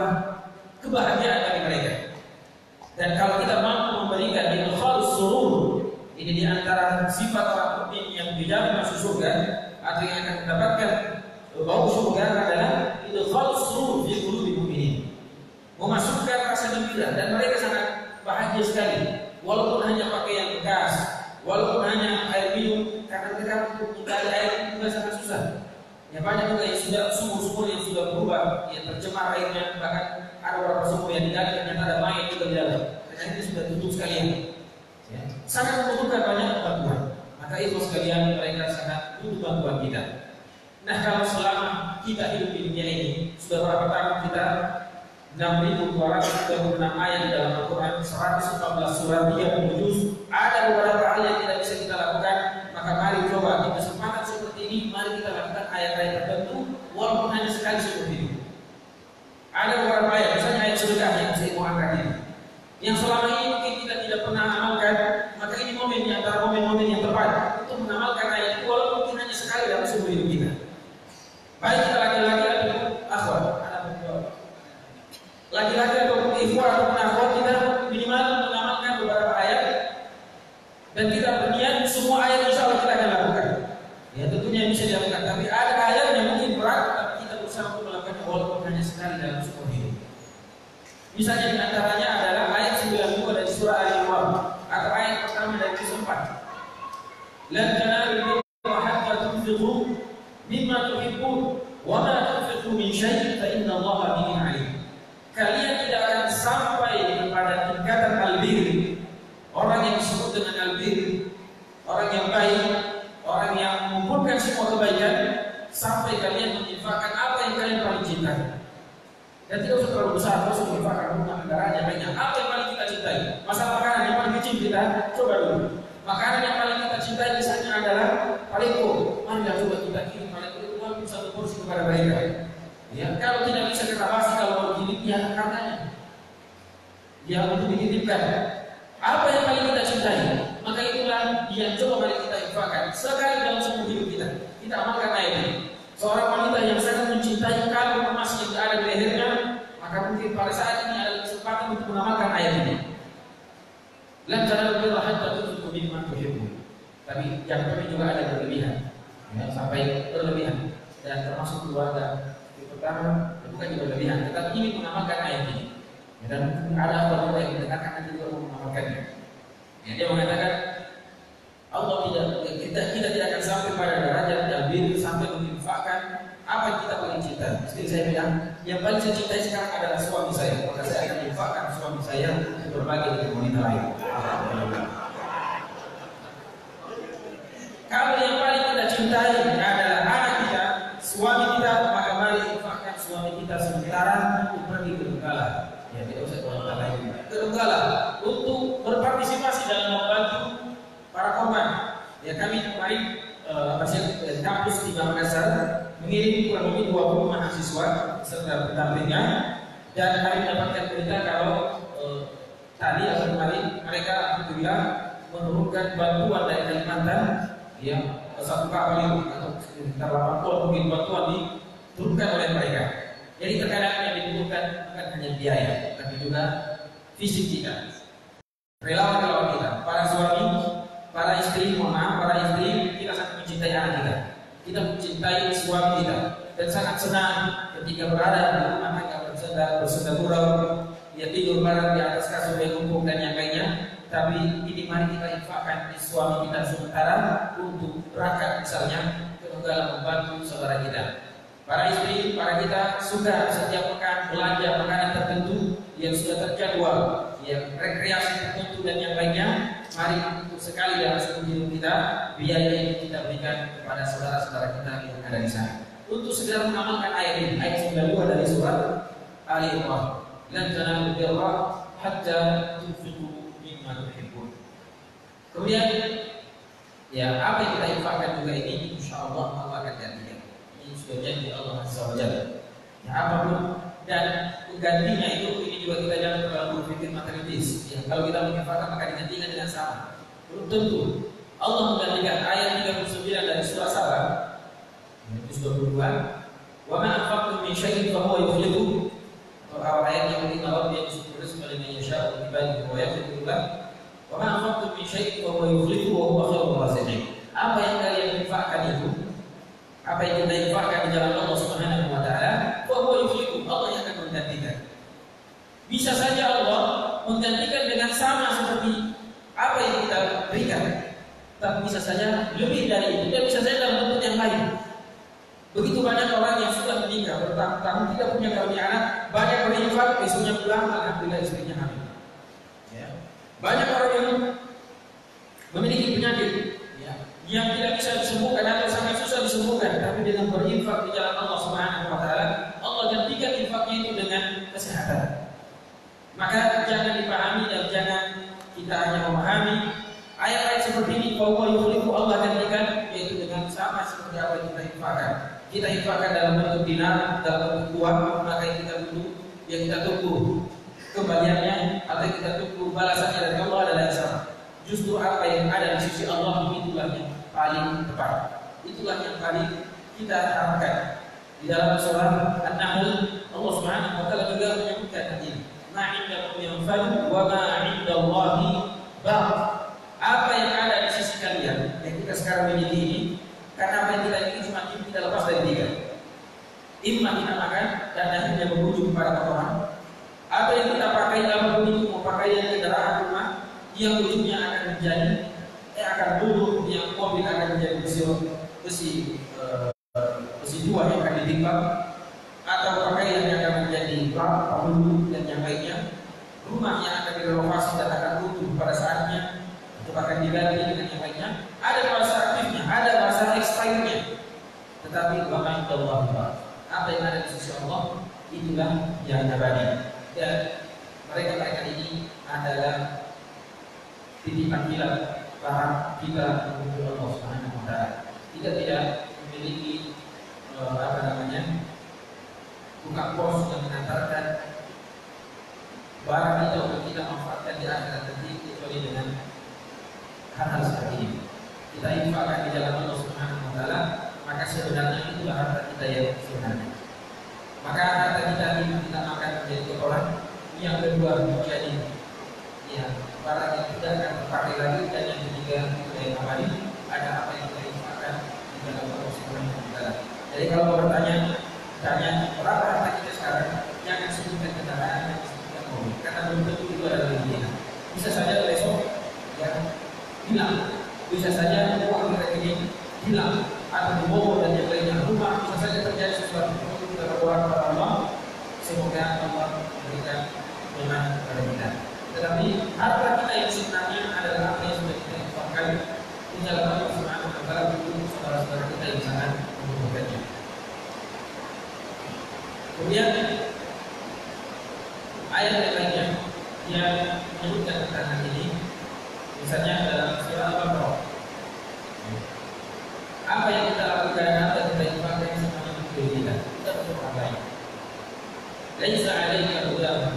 kebahagiaan bagi mereka. Dan kalau kita mampu memberikan idkhalus surur, ini di antara sifat orang mukmin yang dijamin masuk surga atau yang akan mendapatkan bau surga adalah idkhalus surur fi qulubil mu'minin, memasukkan rasa gembira, dan mereka sangat bahagia sekali walaupun hanya pakai yang bekas, walaupun hanya air minum, karena mereka untuk mencari air juga sangat susah. Ya, banyak juga yang sudah sumur-sumur yang sudah berubah, yang tercemar airnya, bahkan ada beberapa sumur yang digali ternyata ada mayat juga di dalam. Karena ini sudah tutup sekalian. Ya, sangat membutuhkan banyak bantuan. Maka itu sekalian mereka sangat butuh bantuan kita. Nah, kalau selama kita hidup di dunia ini sudah berapa tahun kita 6.236 ayat di dalam Al-Quran, 114 surat, 30 juz, ada beberapa hal yang tidak bisa kita lakukan. Maka mari coba di kesempatan seperti ini, mari kita lakukan ayat-ayat tertentu, walaupun hanya sekali seumur hidup. Ada beberapa ayat, misalnya ayat sedekah yang saya mau angkat ini, yang selama ini mungkin kita tidak pernah amalkan, maka ini momen di antara momen-momen yang tepat untuk mengamalkan ayat itu, walaupun mungkin hanya sekali dalam seumur hidup kita. Baik kita laki-laki ataupun akhwat, laki-laki ataupun ikhwah ataupun akhwat, kita minimal mengamalkan beberapa ayat, dan kita berniat semua ayat insya Allah kita akan lakukan. Ya, tentunya bisa dilakukan, tapi ada ayat yang mungkin berat, tapi kita berusaha untuk melakukannya walaupun hanya sekali dalam seumur hidup. Misalnya di antaranya adalah ayat 92 dari surah Al-Imran, atau ayat pertama dari kisah 4. Lan tanalul birra hatta tunfiqu mimma tuhibbun wa ma tunfiqu min syai'in fa inna Allaha bihi 'alim. Kalian tidak akan sampai kepada tingkatan al-bir, orang yang disebut dengan al-bir, orang yang baik, orang yang mengumpulkan semua kebaikan, sampai kalian menginfakkan apa yang kalian paling cintai. Dan tidak usah terlalu besar, tidak usah menginfakkan rumah negaranya banyak. Apa yang paling kita cintai? Masalah makanan yang paling kecil kita coba dulu. Makanan yang paling kita cintai misalnya adalah paleko. Marilah coba kita kirim paleko itu walaupun satu porsi kepada mereka. Ya, kalau tidak bisa kita basi, kalau mau dikirim ya harganya. Ya, untuk dititipkan. Apa yang paling kita cintai? Maka itulah yang coba mari kita infakkan sekali dalam seumur hidup kita. Kita amalkan ayat ini. Seorang wanita yang sangat mencintai kalung emas yang ada di lehernya, maka mungkin pada saat ini ada kesempatan untuk mengamalkan ayat ini. Lan tanalul birra hatta tunfiqu mimma tuhibbun. Tapi jangan sampai juga ada berlebihan. Ya, sampai berlebihan. Dan termasuk keluarga yang pertama bukan juga berlebihan, tetapi ingin mengamalkan ayat ini. Ya, dan ada orang yang mendengarkan nanti juga mengamalkannya. Ya, dia mengatakan Allah kita tidak akan sampai pada derajat albir sampai menginfakkan apa yang kita paling cinta. Istri saya bilang, yang paling saya cintai sekarang adalah suami saya, maka saya akan infakkan suami saya untuk berbagi dengan wanita lain. Kalau yang paling kita cintai adalah anak kita, suami kita, maka mari infakkan suami kita sementara untuk pergi ke Donggala. Ya, tidak usah ke wanita lain. Ke Donggala untuk berpartisipasi dalam membantu para korban. Ya, kami kemarin kampus di Makassar mengirim kurang lebih 20 mahasiswa serta pendampingnya, dan kami mendapatkan berita kalau tadi atau kemarin mereka alhamdulillah menurunkan bantuan dari Kalimantan, ya, satu kapal itu atau sekitar 80 mungkin bantuan diturunkan oleh mereka. Jadi terkadang yang dibutuhkan bukan hanya biaya, tapi juga fisik kita, relawan kita, para suami, para istri, para istri, kita sangat mencintai anak kita. Kita mencintai suami kita dan sangat senang ketika berada di rumah tangga bersenda gurau, dia tidur bareng di atas kasur yang empuk dan yang lainnya. Tapi ini mari kita infakkan di suami kita sementara untuk berangkat misalnya ke Donggala membantu saudara kita. Para istri, para kita suka setiap pekan belanja makanan tertentu yang sudah terjadwal, yang rekreasi tertentu dan yang lainnya. Mari untuk sekali dalam seumur hidup kita biaya ini kita berikan kepada saudara-saudara kita yang ada di sana. Untuk segera mengamalkan ayat ini, ayat 92 dari surat Ali Imran. Lan tanalul birra hatta tunfiqu mimma tuhibbun. Kemudian, ya, apa yang kita infakkan juga ini, insya Allah akan gantikan. Ini sudah janji Allah Azza wa Jalla. Ya, apapun dan gantinya itu, ini juga kita jangan terlalu berpikir materialis. Ya, kalau kita menginfakkan maka digantikan dengan sama. Belum tentu. Allah menggantikan ayat 39 dari surah Sabah, ayat 22. Wa ma anfaqtum min syai'in fa huwa yukhlifuhu. Atau awal ayat yang inna rabbi yabsutu rizqa liman yasha'u min ibadihi wa yaqdiru lahu. Wa ma anfaqtum min syai'in fa huwa yukhlifuhu wa huwa khairur raziqin. Apa yang kalian infakkan itu, apa yang kita infakkan di jalan Allah Subhanahu wa taala, fa huwa yukhlifuhu, Allah yang akan menggantikan. Bisa saja Allah menggantikan dengan sama seperti apa yang kita berikan, tapi bisa saja lebih dari itu, dan bisa saja dalam bentuk yang lain. Begitu banyak orang yang sudah menikah bertahun-tahun tidak punya karunia anak, banyak berinfak, besoknya pulang alhamdulillah istrinya hamil. Ya. Banyak orang yang memiliki penyakit, ya, yang tidak bisa disembuhkan atau sangat susah disembuhkan, tapi dengan berinfak di jalan Allah Subhanahu wa taala, Allah gantikan infaknya itu dengan kesehatan. Maka jangan dipahami dan jangan kita hanya memahami ayat-ayat seperti ini bahwa yukhlifu, Allah gantikan, yaitu dengan sama seperti apa yang kita infakkan. Kita infakkan dalam bentuk dinar, dalam bentuk uang, maka yang kita butuh, yang kita tunggu kembaliannya atau yang kita tunggu balasannya dari Allah adalah yang sama. Justru apa yang ada di sisi Allah itulah yang paling tepat, itulah yang paling kita harapkan. Di dalam surah An-Nahl, Allah Subhanahu wa taala juga menyebutkan ini. Ma'indakum yanfadu wa ma'indallahi baq. Apa yang ada di sisi kalian yang kita sekarang miliki ini, karena apa yang kita miliki cuma kita lepas dari tiga. Imma kita makan dan akhirnya berujung pada kotoran. Apa yang kita pakai dalam itu, mau pakaian kendaraan rumah, yang ujungnya akan menjadi akan duduk, yang mobil akan menjadi besi dua yang akan ditimbang, atau pakaian yang akan menjadi pembulu dan yang lainnya. Rumah yang akan direnovasi dan akan runtuh pada saatnya, itu akan diganti dengan yang lainnya. Ada masa aktifnya, ada masa expirednya. Tetapi bahkan Allah, apa yang ada di sisi Allah itulah yang abadi. Dan mereka ini adalah titipan para kita untuk Allah Subhanahu wa taala. Kita tidak memiliki buka pos yang mengantarkan barang itu untuk kita manfaatkan di akhirat nanti, kecuali dengan hal-hal seperti ini. Kita infakkan di jalan Allah Subhanahu wa taala, maka sebenarnya itulah harta kita yang sebenarnya. Maka harta kita ini kita akan menjadi kotoran. Yang kedua menjadi barang yang tidak akan terpakai lagi, dan yang ketiga yang abadi, ada apa yang kita infakkan di jalan Allah Subhanahu wa taala. Jadi kalau bertanya berapa harta kita sekarang, jangan sebutkan kendaraan, jangan sebutkan mobil, karena belum tentu itu adalah dunia. Bisa saja besok ya atau di Bogor dan yang lainnya rumah bisa saja terjadi sesuatu. Kita berdoa kepada Allah semoga Allah memberikan iman kepada kita. Tetapi harta kita yang sebenarnya adalah apa yang sudah kita infakkan di jalan Allah Subhanahu wa taala untuk saudara-saudara kita yang sangat membutuhkannya. Kemudian ayat yang lainnya yang menyebutkan tentang hal ini, misalnya dalam surah Al-Baqarah. Apa yang kita lakukan, apa yang kita infakkan semuanya untuk diri kita. Kita untuk orang lain. Laisa 'alaika hudahum,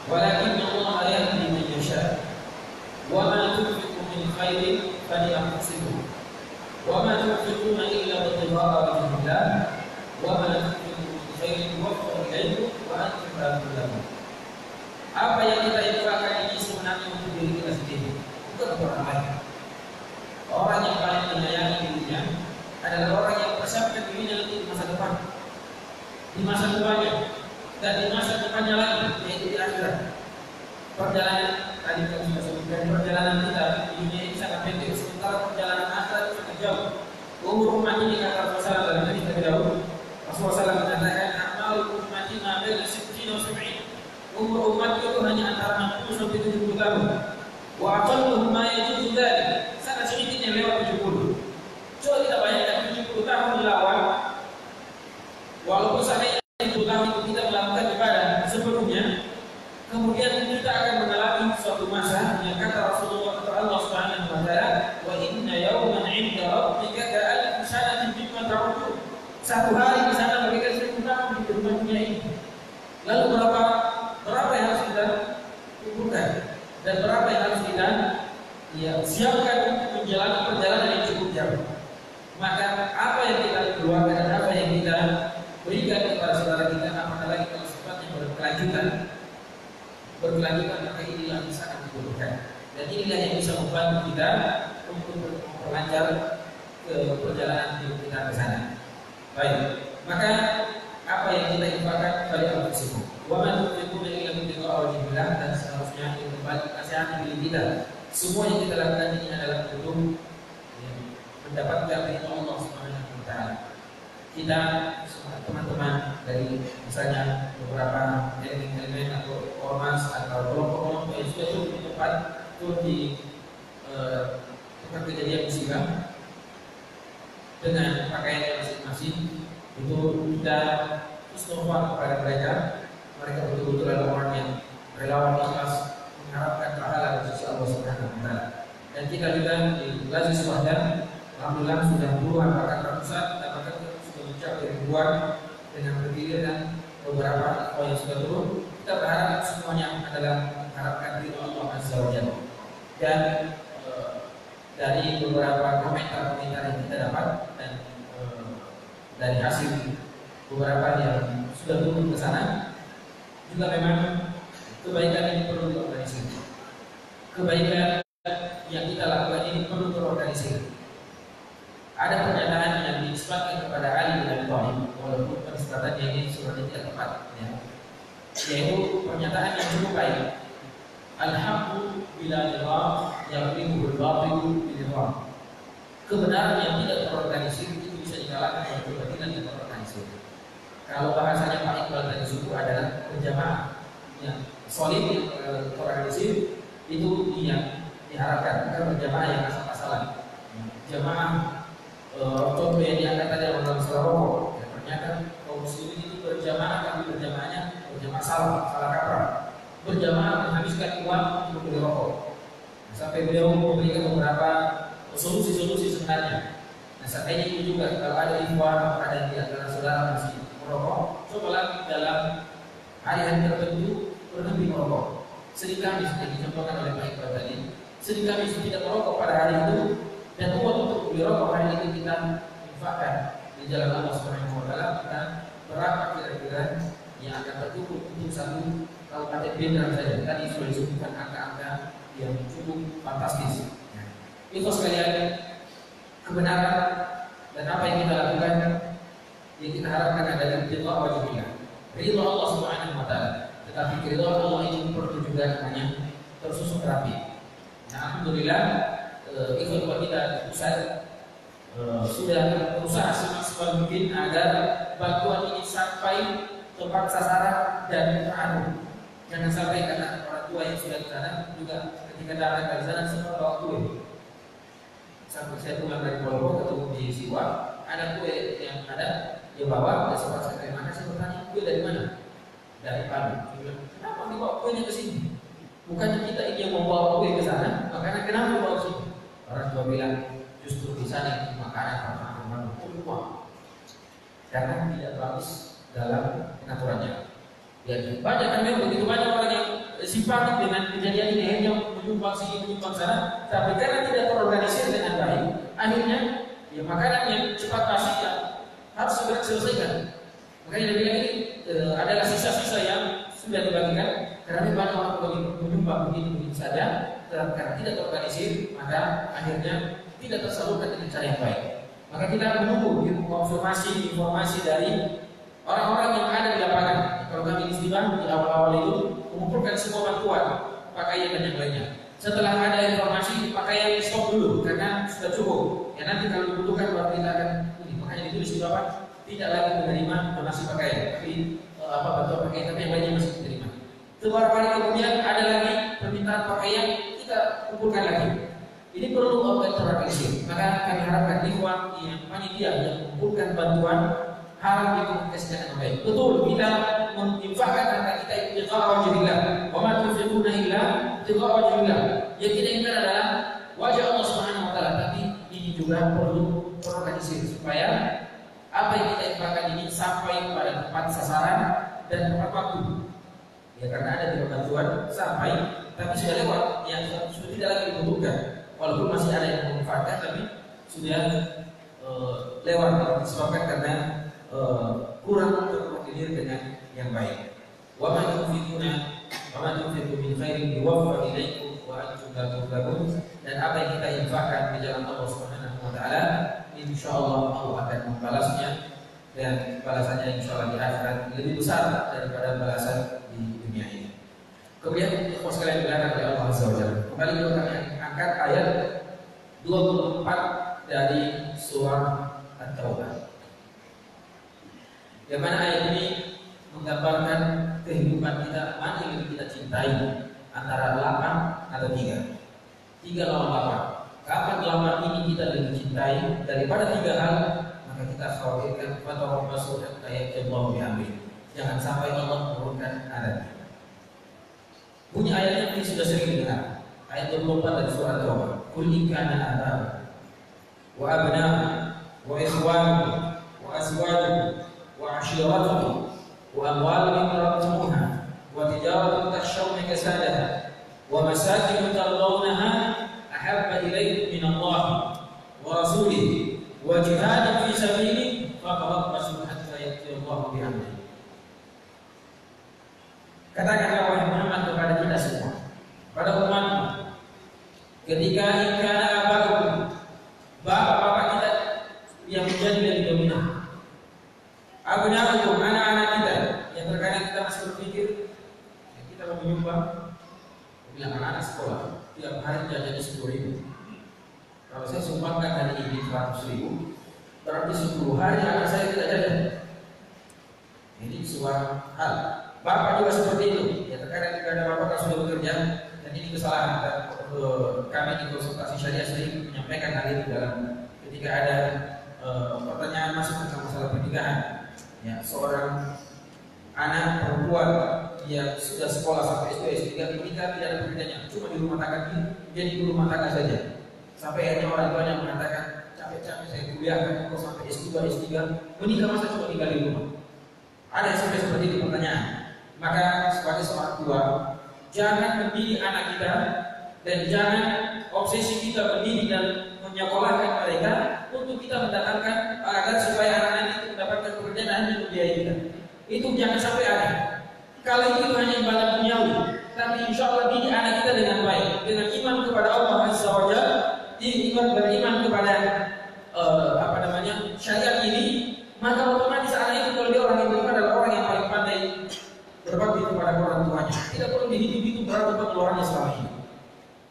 walakinna Allah yahdi man yasha. Wa ma tunfiqu min khairin falyanfusikum. Wa ma tunfiquna illa ibtigha'a wajhillah. Wa ma tunfiqu min khairin yuwaffa ilaykum wa antum la tudlamun. Apa yang kita infakkan ini sebenarnya untuk diri kita sendiri, bukan untuk orang lain. Orang yang paling menyayangi dirinya adalah orang yang persiapkan dirinya nanti di masa depan, di masa depannya, dan di masa depannya lagi, yaitu di akhirat. Perjalanan tadi kita sudah sebutkan, perjalanan kita di dunia ini sangat pendek, sementara perjalanan akhirat itu sangat jauh. Umur umat ini kata Rasulullah dalam hadis Nabi Daud, Rasulullah SAW mengatakan, "Amal ummati ma baina 60 wa 70." Umur umat itu hanya antara 60 sampai 70 tahun. Wa aqalluhum ma yajuzu dzalik. Sangat sedikit yang lewat 70. Coba kita bayangkan 70 tahun dilawan. Walaupun sampai 70 tahun itu kita melakukan ibadah sebelumnya, kemudian kita akan mengalami suatu masa yang kata Rasulullah atau Allah Subhanahu wa taala, "Wa inna yawman 'inda rabbika ka'alfi sanatin mimma ta'udun." Satu hari di sana bagaikan 1000 tahun di dunia ini. Lalu berapa yang harus kita kumpulkan dan berapa yang harus kita siapkan untuk menjalani perjalanan yang cukup jauh. Maka apa yang kita keluarkan dan apa yang kita berikan kepada saudara kita, apakah lagi kalau sifatnya berkelanjutan, maka inilah yang sangat dibutuhkan. Dan inilah yang bisa membantu kita untuk memperlancar ke perjalanan hidup kita ke sana. Baik, maka apa yang kita infakkan pada al-Qur'an. Wa man tunfiquna illa ibtigha'a wajhillah, dan seharusnya itu kembali kasihan diri kita. Semua yang kita lakukan ini adalah untuk mendapatkan ridha Allah Subhanahu wa taala. Kita teman-teman dari misalnya beberapa elemen atau ormas atau kelompok-kelompok yang sudah turun di tempat tempat kejadian musibah dengan pakaian masing-masing, itu kita istighfar kepada mereka. Mereka betul-betul adalah orang yang relawan ikhlas mengharapkan pahala dari sisi Allah Subhanahu wa taala. Dan kita juga di Lazis Wahdan, alhamdulillah sudah puluhan bahkan ratusan, dan bahkan sudah mencapai ribuan dengan berdiri dan beberapa yang sudah turun. Kita berharap semuanya adalah mengharapkan ridha Allah Azza wa Jalla. Dan dari beberapa komentar-komentar yang kita dapat dan dari hasil beberapa yang sudah turun ke sana, juga memang kebaikan ini perlu diorganisir. Kebaikan yang kita lakukan ini perlu terorganisir. Ada pernyataan yang dinisbatkan kepada Ali bin Abi Thalib, walaupun penisbatannya ini sebenarnya tidak tepat, yaitu pernyataan yang cukup baik. Al-haqqu bila nizam yaghlibu al-batil bi-nizam. Kebenaran yang tidak terorganisir itu bisa dikalahkan oleh kebatilan yang terorganisir. Kalau bahasanya Pak Iqbal tadi suku adalah berjamaah yang solid, yang terorganisir, itu yang diharapkan, bukan berjamaah yang asal-asalan. Jamaah contoh yang diangkat tadi dalam masalah rokok, ternyata kaum muslimin itu berjamaah, tapi berjamaahnya berjamaah salah kaprah. Berjamaah menghabiskan uang untuk beli rokok. Sampai beliau memberikan beberapa solusi-solusi sebenarnya. Nah, seandainya itu juga kalau ada ikhwan, ada di antara saudara masih merokok, cobalah dalam hari-hari tertentu berhenti merokok. Sedikah yang dicontohkan oleh Pak Iqbal tadi, sedikah tidak merokok pada hari itu, dan uang untuk beli rokok hari itu kita infakkan di jalan Allah Subhanahu wa taala. Kita berapa kira-kira yang akan terkumpul untuk satu kabupaten Bintang saja. Tadi sudah disebutkan angka-angka yang cukup fantastis. Itu sekalian kebenaran dan apa yang kita lakukan yang kita harapkan adalah ridha wajibnya, ridha Allah Subhanahu wa taala. Tetapi ridha Allah itu perlu juga namanya tersusun rapi. Nah, alhamdulillah ikhwan kita di pusat sudah berusaha semaksimal mungkin agar bantuan ini sampai tepat sasaran dan teradu. Jangan sampai karena orang tua yang sudah di sana juga ketika datang dari sana semua bawa kue. Sampai saya pulang dari Polopo ketemu di Siwa, ada kue yang ada dia bawa, dia sempat saya terima kasih bertanya kue dari mana? Dari Padang. Dia bilang, kenapa dibawa kuenya ke sini? Bukannya kita ini yang membawa kue ke sana, makanya kenapa dibawa ke sini? Orang tua bilang justru di sana itu makanan orang semua karena tidak bagus dalam pengaturannya. Ya, banyak kan memang begitu banyak orang yang simpati dengan kejadian ini, akhirnya menyumbang sini menyumbang sana, tapi karena tidak terorganisir dengan baik, akhirnya ya makanan yang cepat basi ya harus segera diselesaikan. Makanya dia bilang ini adalah sisa-sisa yang sudah dibagikan karena banyak orang menyumbang begitu saja, karena tidak terorganisir, maka akhirnya tidak tersalurkan dengan cara yang baik. Maka kita menunggu konfirmasi informasi dari orang-orang yang ada di lapangan. Kalau kami istimewa di awal-awal itu mengumpulkan semua bantuan pakaian dan yang lainnya. Setelah ada informasi pakaian stop dulu karena sudah cukup. Ya nanti kalau dibutuhkan baru kita akan ini. Makanya ditulis di bawah tidak lagi menerima donasi pakaian, tapi bantuan pakaian, tapi yang lainnya masih diterima. Beberapa hari kemudian ada lagi permintaan pakaian, kita kumpulkan lagi. Ini perlu terorganisir. Maka kami harapkan ikhwan yang panitia yang mengumpulkan bantuan harus dikomunikasikan dengan baik. Betul, kita menginfakkan harta kita itu ibtigha wajhillah. Wa ma tunfiquna illa ibtigha wajhillah. Yang kita inginkan adalah wajah Allah Subhanahu wa taala, tapi ini juga perlu terorganisir supaya apa yang kita infakkan ini sampai pada tepat sasaran dan tepat waktu. Ya karena ada di bantuan sampai tapi sudah lewat, yang sudah tidak lagi dibutuhkan. Walaupun masih ada yang memanfaatkan, tapi sudah lewat disebabkan karena kurang terkoordinir dengan yang baik. Wa ma tunfiqu min khairin yuwaffa ilaikum wa antum la tuzlamun. Dan apa yang kita infakkan di jalan Allah Subhanahu wa taala, insyaallah Allah akan membalasnya, dan balasannya insyaallah di akhirat lebih besar daripada balasan di dunia ini. Kemudian ikhwan sekalian dilarang oleh Allah Azza wa Jalla. Kembali kami angkat ayat 24 dari surah At-Taubah. Yang mana ayat ini menggambarkan kehidupan kita, mana yang kita cintai, antara 8 atau 3. 3 lawan 8. Kapan 8 ini kita lebih cintai daripada 3 hal, maka kita khawatirkan fatwa masuk ayat Allah bihamdi. Jangan sampai Allah menurunkan adab. Bunyi ayatnya ini sudah sering dengar. Ayat 24 dari surah At-Taubah. Qul in kana aba'u wa abna'u wa ikhwanu wa azwajukum wa 'ashiratukum wa amwalun iqtarabtumuha wa tijaratun takhshawna kasadaha wa masakin tardawnaha ahabba ilaykum min Allah wa rasulihi wa jihadin fi sabilihi fatarabbasu hatta ya'ti Allah bi amrihi. Katakanlah wahai Muhammad kepada kita semua, pada umatmu, ketika ikan abakum, bapak-bapak kita yang menjadi lebih dominan, abna'ukum, anak-anak kita yang terkadang kita masih berpikir ya, kita mau menyumbang, bilang anak-anak sekolah tiap hari jajannya 10.000. Kalau saya sumbangkan hari ini 100.000, berarti 10 hari anak saya tidak jajan. Ini sebuah hal. Bapak juga seperti itu. Ya terkadang jika ada bapak yang sudah bekerja, dan ini kesalahan. Dan kami di konsultasi syariah sering menyampaikan hal itu dalam ketika ada pertanyaan masuk tentang masalah pernikahan. Ya, seorang anak perempuan yang sudah sekolah sampai S2, S3, menikah tidak ada pekerjaannya, cuma di rumah tangga, jadi di rumah tangga saja. Sampai akhirnya orang tuanya mengatakan, capek-capek saya kuliah kan kok sampai S2, S3, menikah masa cuma tinggal di rumah. Ada yang sampai seperti itu pertanyaan. Maka sebagai seorang tua, jangan mendidik anak kita dan jangan obsesi kita mendidik dan menyekolahkan mereka untuk kita mendatangkan agar supaya anak-anak itu mendapatkan pekerjaan dan membiayai kita. Itu jangan sampai ada. Kalau itu hanya ibadah duniawi, tapi insya Allah didik anak kita dengan baik, dengan iman kepada Allah Azza wa Jalla, beriman kepada syariat ini, maka otomatis anak itu kalau dia orang yang beriman adalah orang yang paling pandai berbakti kepada orang tuanya. Tidak perlu dihitung itu berapa pengeluarannya selama ini.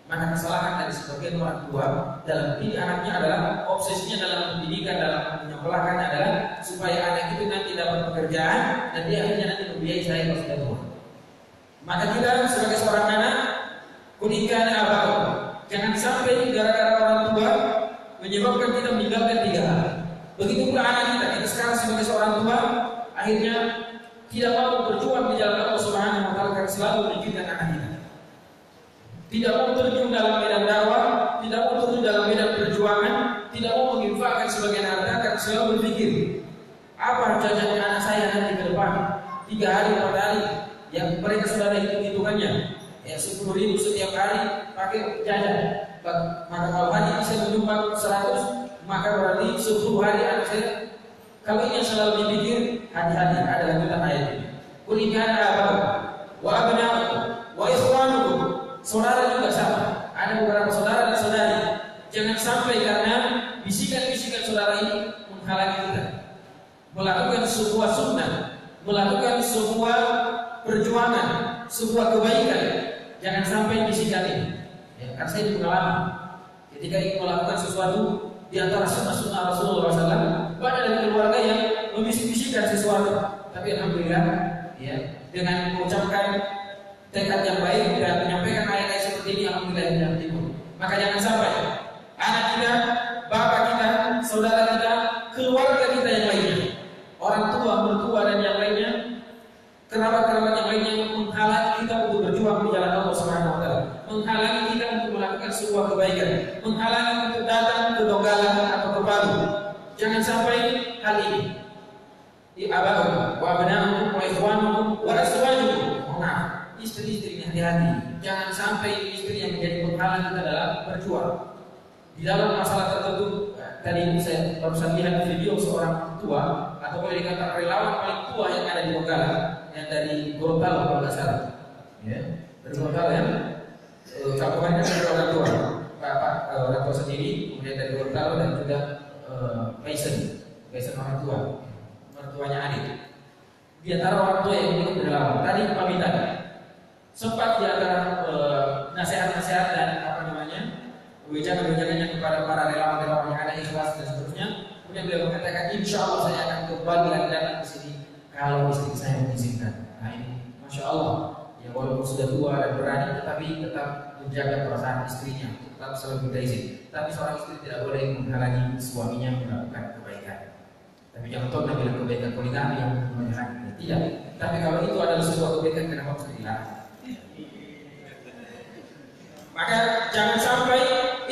Maka kesalahan dari sebagian orang tua dalam mendidik anaknya adalah obsesinya dalam pendidikan dalam menyekolahkan adalah supaya anak itu nanti dapat pekerjaan dan dia akhirnya nanti membiayai saya kalau sudah tua. Maka kita sebagai seorang anak, kunikah abang, jangan sampai gara-gara orang tua menyebabkan kita meninggalkan 3 hal. Begitu pula anak kita sekarang sebagai seorang tua akhirnya tidak mau berjuang di jalan Allah Subhanahu wa taala karena selalu menunjukkan anak kita. Tidak mau terjun dalam medan dakwah, tidak mau terjun dalam medan perjuangan, tidak mau menginfakkan sebagian harta karena selalu berpikir apa jajannya anak saya nanti ke depan 3 hari 4 hari yang mereka sudah ada hitung-hitungannya ya 10.000 setiap hari pakai jajan. Maka kalau hari bisa menyumbang 100, maka berarti 10 hari anak saya. Kalau ini yang selalu dipikir, hati-hati ada lanjutan ayat ini. Kunikah abang, wa abna'ukum, wa ikhwanukum. Saudara juga sama. Ada beberapa saudara dan saudari. Jangan sampai karena bisikan-bisikan saudara ini menghalangi kita melakukan sebuah sunnah, melakukan sebuah perjuangan, sebuah kebaikan. Jangan sampai bisikan ini. Ya, karena saya pengalaman ketika ingin melakukan sesuatu di antara sunnah-sunnah Rasulullah SAW, banyak dari keluarga yang membisik-bisikkan sesuatu. Tapi alhamdulillah, ya, dengan mengucapkan tekad yang baik dan menyampaikan ayat-ayat seperti ini, alhamdulillah tidak timbul. Maka jangan sampai anak kita, bapak kita, saudara kita, keluarga kita yang lainnya, orang tua, mertua dan yang lainnya, kerabat-kerabat yang lainnya menghalangi kita untuk berjuang di jalan Allah Subhanahu wa taala, menghalangi kita untuk melakukan sebuah kebaikan, menghalangi untuk datang ke Donggala atau ke Palu. Jangan sampai hal ini. Abakum wa abna'ukum wa ikhwanukum wa azwajukum. Nah, istri-istri hati-hati. Jangan sampai istri yang menjadi penghalang kita dalam berjuang. Di dalam masalah tertentu, tadi saya barusan lihat video seorang tua atau boleh dikatakan relawan paling tua yang ada di Donggala, yang dari Gorontalo kalau nggak salah. Ya, dari Gorontalo ya. Kabupaten dari orang tua, Pak orang tua sendiri, kemudian dari Gorontalo dan juga Mason orang tua, mertuanya adik. Di antara orang tua yang ikut berlawan, tadi pamitan. Sempat di antara nasihat-nasihat dan wejangan-wejangannya kepada para relawan-relawan yang ada ikhlas dan seterusnya. Kemudian beliau mengatakan, insya Allah saya akan kembali lagi datang ke sini kalau istri saya mengizinkan. Nah ini, masya Allah. Ya walaupun sudah tua dan berani, tetapi tetap menjaga perasaan istrinya, tetap selalu minta izin. Tapi seorang istri tidak boleh menghalangi suaminya melakukan kebaikan. Tapi jangan tahu bilang kebaikan poligami yang menghalangi. Tidak. Tapi kalau itu adalah sebuah kebaikan, kenapa harus dilarang? Maka jangan sampai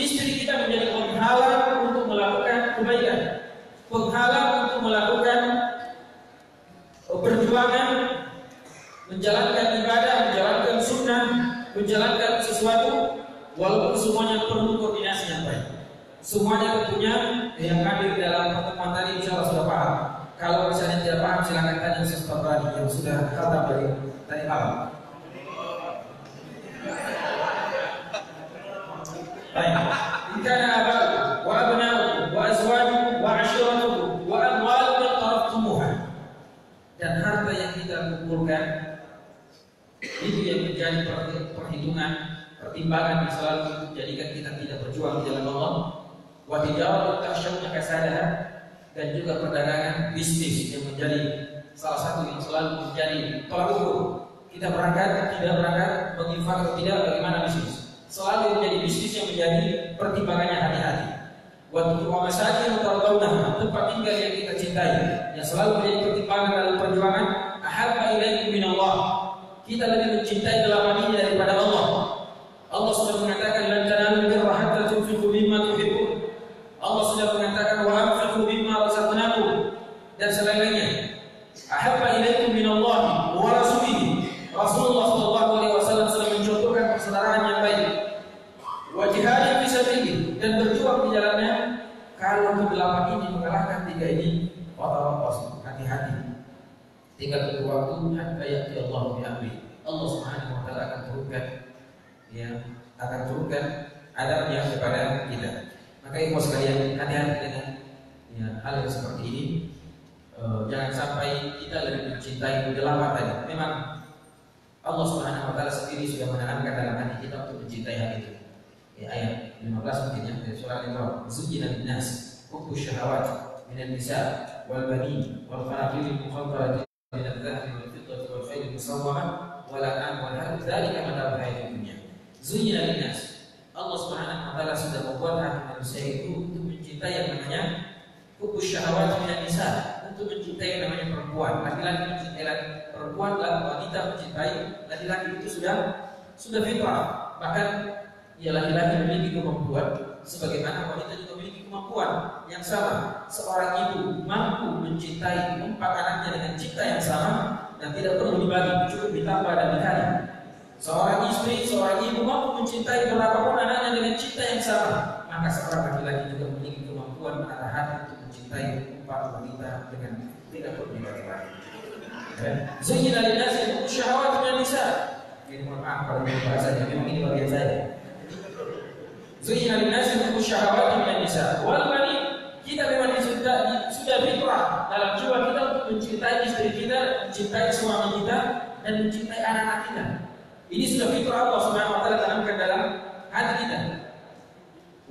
istri kita menjadi penghalang untuk melakukan kebaikan, penghalang untuk melakukan perjuangan, menjalankan ibadah, menjalankan sunnah, menjalankan sesuatu, walaupun semuanya perlu koordinasi yang baik. Semuanya tentunya yang hadir dalam pertemuan tadi insya Allah sudah paham. Kalau misalnya tidak paham silakan tanya Ustaz Tabrani yang sudah khatam dari tadi malam. Baik. Kana abakum wa abna'ukum wa azwajukum wa 'ashiratukum wa amwalun iqtaraftumuha. Dan harta yang kita kumpulkan itu yang menjadi perhitungan, pertimbangan yang selalu menjadikan kita tidak berjuang di jalan Allah. Wa tijaratun takhshawna kasadaha, dan juga perdagangan bisnis yang menjadi salah satu yang selalu menjadi tolak ukur. Kita berangkat, tidak berangkat, menginfak atau tidak, bagaimana bisnis? Selalu menjadi bisnis yang menjadi pertimbangannya hati-hati. Waktu masakin tardawna, tempat tinggal yang kita cintai, yang selalu menjadi pertimbangan dalam perjuangan. Ahabba ilaikum minallah, kita lebih mencintai delapan ini daripada Allah. Allah sudah mengatakan lan tanalul birra hatta tunfiqu mimma tuhibbun. Allah sudah mengatakan wa anfiqu mimma razaqnakum, dan selainnya. Ahabba ilaikum minallah wa rasulihi. Rasulullah sallallahu alaihi wasallam sudah mencontohkan persaudaraan yang baik. Wa jihadin fi sabilillah, dan berjuang di jalannya. Kalau kedelapan ini mengalahkan 3 ini, wattaqus, hati-hati. Tinggal tunggu waktu hatta ya'ti Allah bi amri. Allah Subhanahu wa taala akan turunkan adabnya kepada kita. Maka ibu sekalian, hati-hati dengan hal yang seperti ini. Jangan sampai kita lebih mencintai kedelapan tadi. Memang Allah Subhanahu wa taala sendiri sudah menanamkan dalam hati kita untuk mencintai hal itu. Ayat 15 mungkin ya, dari surah Al-Imran. Zuyyina lin-nas hubbu syahawat minan nisa wal banin wal qanatir al-muqantarati min adh-dhahabi wal fiddati wal khayl al-musawwamah wal an'am wal harth dzalika mata'ul hayatid dunya. Zuyyina lin-nas. Allah Subhanahu wa taala sudah membuat hati manusia itu untuk mencintai yang namanya hubbu syahawat minan nisa, untuk mencintai yang namanya perempuan. Laki-laki mencintai perempuan, dan wanita mencintai laki-laki, itu sudah fitrah. Bahkan ya laki-laki memiliki kemampuan sebagaimana wanita juga memiliki kemampuan yang sama. Seorang ibu mampu mencintai 4 anaknya dengan cinta yang sama dan tidak perlu dibagi, cukup ditambah dan dikali. Seorang istri, seorang ibu mampu mencintai berapapun anaknya dengan cinta yang sama, maka seorang laki-laki juga memiliki kemampuan menata hati untuk mencintai 4 wanita dengan tidak perlu dibagi-bagi. Zuyyina lin-nasi hubbu syahawati minan nisa. Ini mohon maaf kalau ini bahasanya, memang ini bagian saya. Zuyyina lin-nasi hubbu syahawati minan nisa wal banin. Kita memang sudah fitrah dalam jiwa kita untuk mencintai istri kita, mencintai suami kita, dan mencintai anak-anak kita. Ini sudah fitrah Allah Subhanahu wa taala tanamkan dalam hati kita.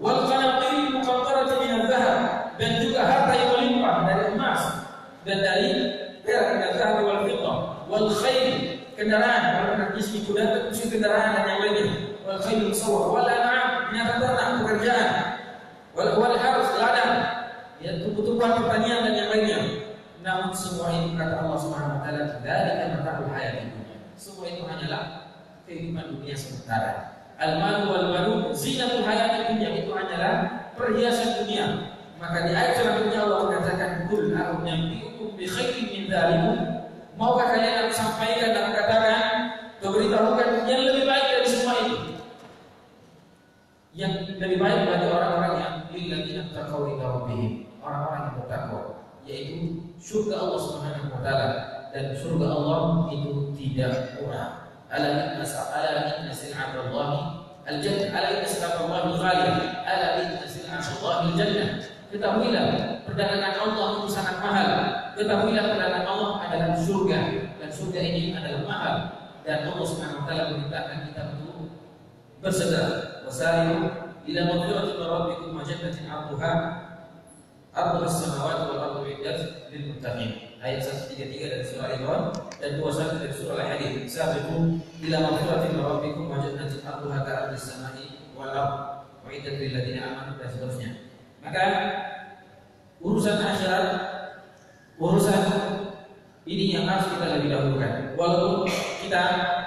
Wal qanatir al-muqantarati min adh-dhahab, dan juga harta yang melimpah dari emas dan dari perak, min adh-dhahab wal fiddah, wal khayl, kendaraan, kalau jenis kuda, kendaraan dan yang lainnya, wal khayl musawwar, wal an'am, binatang ternak, pekerjaan, wal harth, ladang, ya tumbuh-tumbuhan pertanian dan yang lainnya. Namun semua itu kata Allah Subhanahu wa taala, dzalika mata'ul hayatid dunya. Semua itu hanyalah kehidupan dunia sementara. Al-malu wal banun zinatul hayatid dunya, itu hanyalah perhiasan dunia. Maka di ayat selanjutnya Allah mengatakan, qul a'udzu bi khairin min dzalikum. Maukah kalian aku sampaikan dan katakan, memberitahukan yang lebih baik dari semua itu? Yang lebih baik bagi orang-orang yang lilladzina taqaw inda rabbihim, orang-orang yang bertakwa, yaitu surga Allah Subhanahu wa taala. Dan surga Allah itu tidak murah. Ala inna sil'atallahi al-jannah, ala inna sil'atallahi ghaliyah, ala inna sil'atallahi al-jannah. Ketahuilah perdagangan Allah itu sangat mahal. Ketahuilah perdagangan Allah adalah surga, dan surga ini adalah mahal. Dan Allah Subhanahu wa taala memerintahkan kita untuk bersegera. Wasari'u ila maghfiratin min rabbikum wa jannatin 'arduha as-samawati wal ardu u'iddat lil muttaqin. Ayat 133 dari surah Al-Imran dan 21 dari surah Al-Hadid. Sabiqu ila maghfiratin min rabbikum wa jannatin 'arduha ka'ardis samai wal ardu u'iddat lil ladzina amanu, dan seterusnya. Maka urusan akhirat, urusan ini yang harus kita lebih dahulukan. Walaupun kita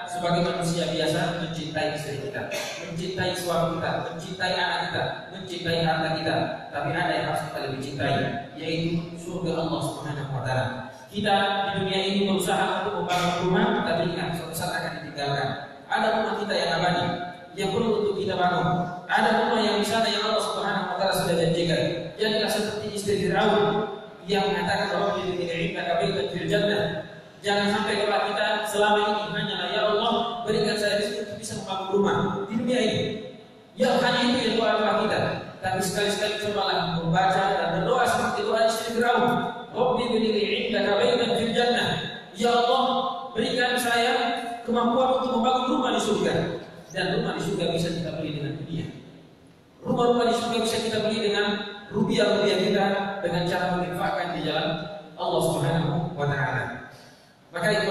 sebagai manusia biasa mencintai istri kita, mencintai suami kita, mencintai anak kita, mencintai harta kita, tapi ada yang harus kita lebih cintai, yaitu surga Allah Subhanahu wa taala. Kita di dunia ini berusaha untuk membangun rumah, tapi ingat suatu saat akan ditinggalkan. Ada rumah kita yang abadi, yang perlu untuk kita bangun. Ada rumah yang di sana yang Allah Subhanahu wa taala sudah janjikan. Janganlah seperti istri Firaun yang mengatakan bahwa dia tidak ingin baitan fil jannah. Jangan sampai kalau kita selama ini hanyalah ya Allah berikan saya rezeki untuk bisa membangun rumah di dunia ini. Ya hanya itu yang doa kita. Tapi sekali-sekali cobalah membaca dan berdoa seperti doa istri Firaun. Rabbi bini indaka baitan fil jannah. Ya Allah berikan saya kemampuan untuk membangun rumah di surga. Dan rumah di surga bisa kita beli dengan dunia. Rumah-rumah di surga bisa kita beli dengan rupiah-rupiah kita, dengan cara menginfakkan di jalan Allah Subhanahu wa taala. Maka itu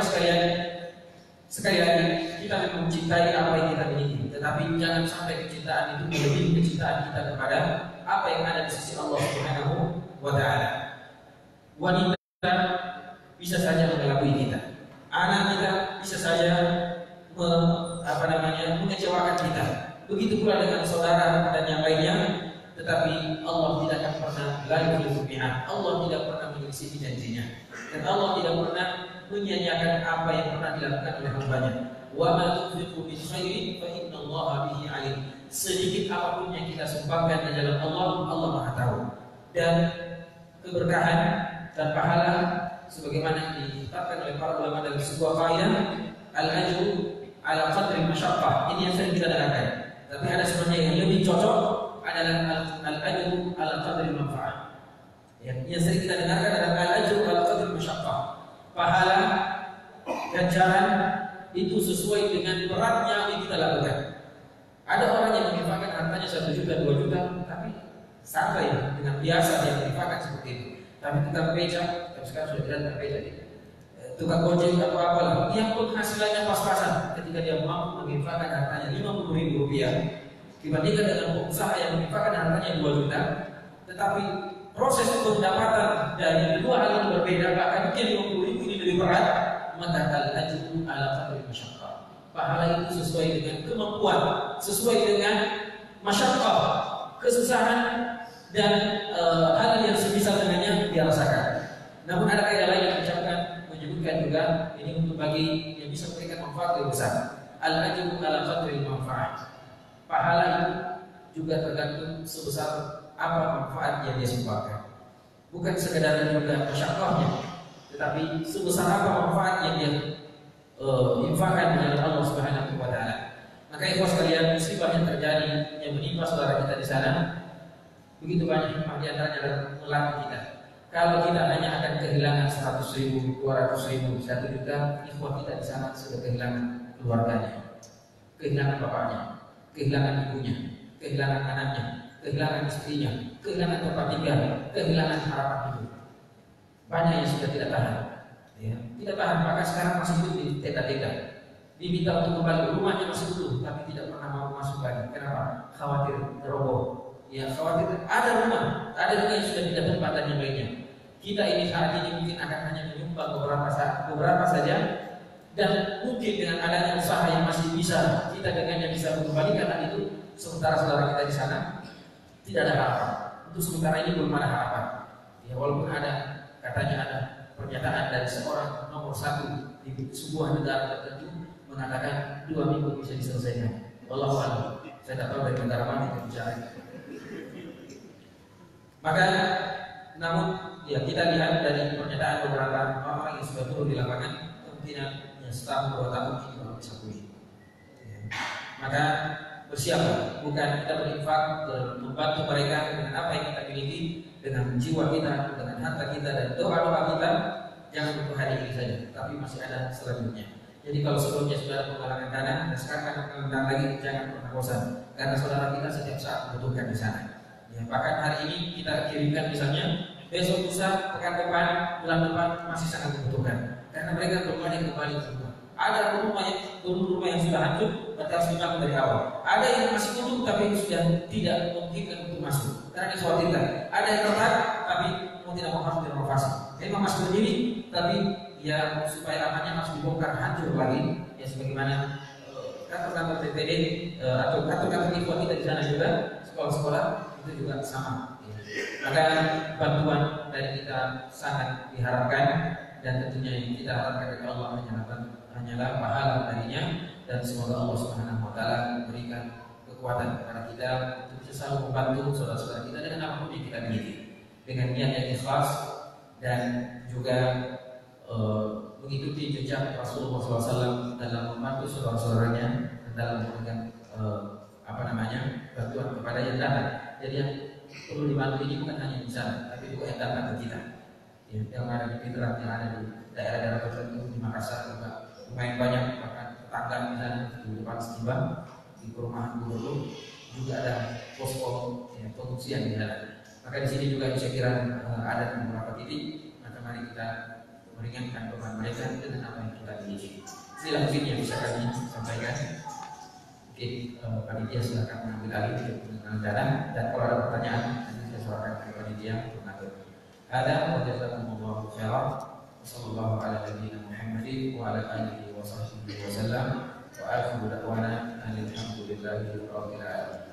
sekali lagi kita memang mencintai apa yang kita miliki, tetapi jangan sampai kecintaan itu melebihi kecintaan kita kepada apa yang ada di sisi Allah Subhanahu wa taala. Wanita bisa saja mengelabui kita, anak kita bisa saja mengecewakan kita. Begitu pula dengan saudara dan yang lainnya. Tetapi Allah tidak akan pernah Allah tidak pernah menyelisihi janjinya, dan Allah tidak pernah menyia-nyiakan apa yang pernah dilakukan oleh hamba-Nya. Wa ma tunfiqu min khairin fa innallaha bihi alim. Sedikit apapun yang kita sumbangkan di jalan Allah, Allah Maha tahu. Dan keberkahan dan pahala sebagaimana ditetapkan oleh para ulama dalam sebuah kaidah, al-ajru ala qadri masyaqqah. Ini yang sering kita dengarkan. Tapi ada sebenarnya yang lebih cocok adalah al-ajru ala qadri manfa'ah. Yang sering kita dengarkan adalah al-ajru ala qadri masyaqqah. Pahala ganjaran itu sesuai dengan beratnya yang kita lakukan. Ada orang yang menginfakkan hartanya 1 juta, 2 juta, tapi santai dengan biasa dia berinfakkan seperti itu. Tapi tukang beca, tapi sekarang sudah tidak tukang beca, tukang gojek atau apalah, yang pun hasilnya pas-pasan ketika dia mampu menginfakkan hartanya 50.000 rupiah dibandingkan dengan pengusaha yang menginfakkan hartanya 2 juta, tetapi proses pendapatan dari dua hal yang berbeda, bahkan mungkin 50.000 ini lebih berat, maka al-ajru ala qadri masyaqqah. Pahala itu sesuai dengan kemampuan, sesuai dengan masyaqqah, kesusahan dan hal yang semisal dengannya dia rasakan. Namun ada kaidah lain yang menyebutkan juga ini untuk bagi yang bisa memberikan manfaat lebih besar. Al-ajru ala qadri manfaat. Pahala itu juga tergantung sebesar apa manfaat yang dia sumbangkan. Bukan sekedar juga masyaqqahnya, tetapi sebesar apa manfaat yang dia infakkan di jalan Allah Subhanahu wa taala. Maka ikhwas sekalian, musibah yang terjadi yang menimpa saudara kita di sana begitu banyak hikmah di antaranya dalam melatih kita. Kalau kita hanya akan kehilangan 100.000, 200.000, 1 juta, ikhwah kita di sana sudah kehilangan keluarganya, kehilangan bapaknya, kehilangan ibunya, kehilangan anaknya, kehilangan istrinya, kehilangan tempat tinggal, kehilangan harapan hidup. Banyak yang sudah tidak tahan, ya. Tidak tahan, maka sekarang masih hidup di tenda-tenda. Diminta untuk kembali, rumahnya masih utuh, tapi tidak pernah mau masuk lagi. Kenapa? Khawatir roboh. Ya, khawatir ada rumah yang sudah tidak tempat dan yang lainnya. Kita ini saat ini mungkin akan hanya menyumbang beberapa saja, dan mungkin dengan adanya usaha yang masih bisa kita dengannya bisa mengembalikan hal itu. Sementara saudara kita di sana tidak ada harapan. Untuk sementara ini belum ada harapan. Ya, walaupun ada, katanya ada pernyataan dari seorang nomor 1 di sebuah negara tertentu mengatakan 2 minggu bisa diselesaikan. Wallahu a'lam. Saya tak tahu dari negara mana itu bicara. Maka, namun ya kita lihat dari pernyataan beberapa orang yang sudah turun di lapangan, kemungkinan ya setahun 2 tahun ini baru bisa pulih. Ya. Maka bersiaplah, bukan kita berinfak membantu mereka dengan apa yang kita miliki, dengan jiwa kita, dengan harta kita dan doa-doa kita, jangan untuk hari ini saja, tapi masih ada selanjutnya. Jadi kalau sebelumnya sudah ada penggalangan dana dan sekarang akan menggalang lagi, jangan pernah bosan, karena saudara kita setiap saat membutuhkan di sana. Ya, bahkan hari ini kita kirimkan misalnya, besok lusa, pekan depan, bulan depan masih sangat membutuhkan, karena mereka belum ada yang kembali ke rumah. Ada rumah yang sudah hancur, berarti harus dibangun dari awal. Ada yang masih utuh tapi sudah tidak memungkinkan untuk masuk karena dikhawatirkan. Ada yang retak tapi mau tidak mau harus direnovasi. Memang masih berdiri tapi ya supaya amannya harus dibongkar, hancur lagi. Ya sebagaimana kantor-kantor DPD atau kantor-kantor ikhwan kita di sana juga, sekolah-sekolah itu juga sama. Ya. Maka bantuan dari kita sangat diharapkan, dan tentunya yang kita harapkan dari Allah hanyalah pahala darinya, dan semoga Allah Subhanahu wa taala memberikan kekuatan kepada kita untuk bisa selalu membantu saudara-saudara kita dengan apapun yang kita miliki, dengan niat yang ikhlas dan juga mengikuti jejak Rasulullah SAW dalam membantu saudara-saudaranya dan dalam memberikan bantuan kepada yang datang. Jadi yang perlu dibantu ini bukan hanya di sana, tapi juga yang datang ke kita. Ya, yang ada di Pindrang, yang ada di daerah-daerah tertentu, di Makassar juga lumayan banyak, bahkan tetangga misalnya di depan Setiba, di perumahan Gubernur juga ada posko ya, pengungsian di sana. Maka di sini juga saya kira ada beberapa titik, maka mari kita meringankan beban mereka dengan apa yang kita miliki. Inilah mungkin yang bisa kami sampaikan. Mungkin panitia silakan mengambil alih dengan jalan, dan kalau ada pertanyaan nanti saya serahkan ke panitia untuk mengatur. Ada wajazakumullahu khairan. Wassallallahu ala nabiyyina Muhammadin wa ala alihi wa sahbihi wa sallam. Wa akhiru da'wana alhamdulillahi rabbil alamin.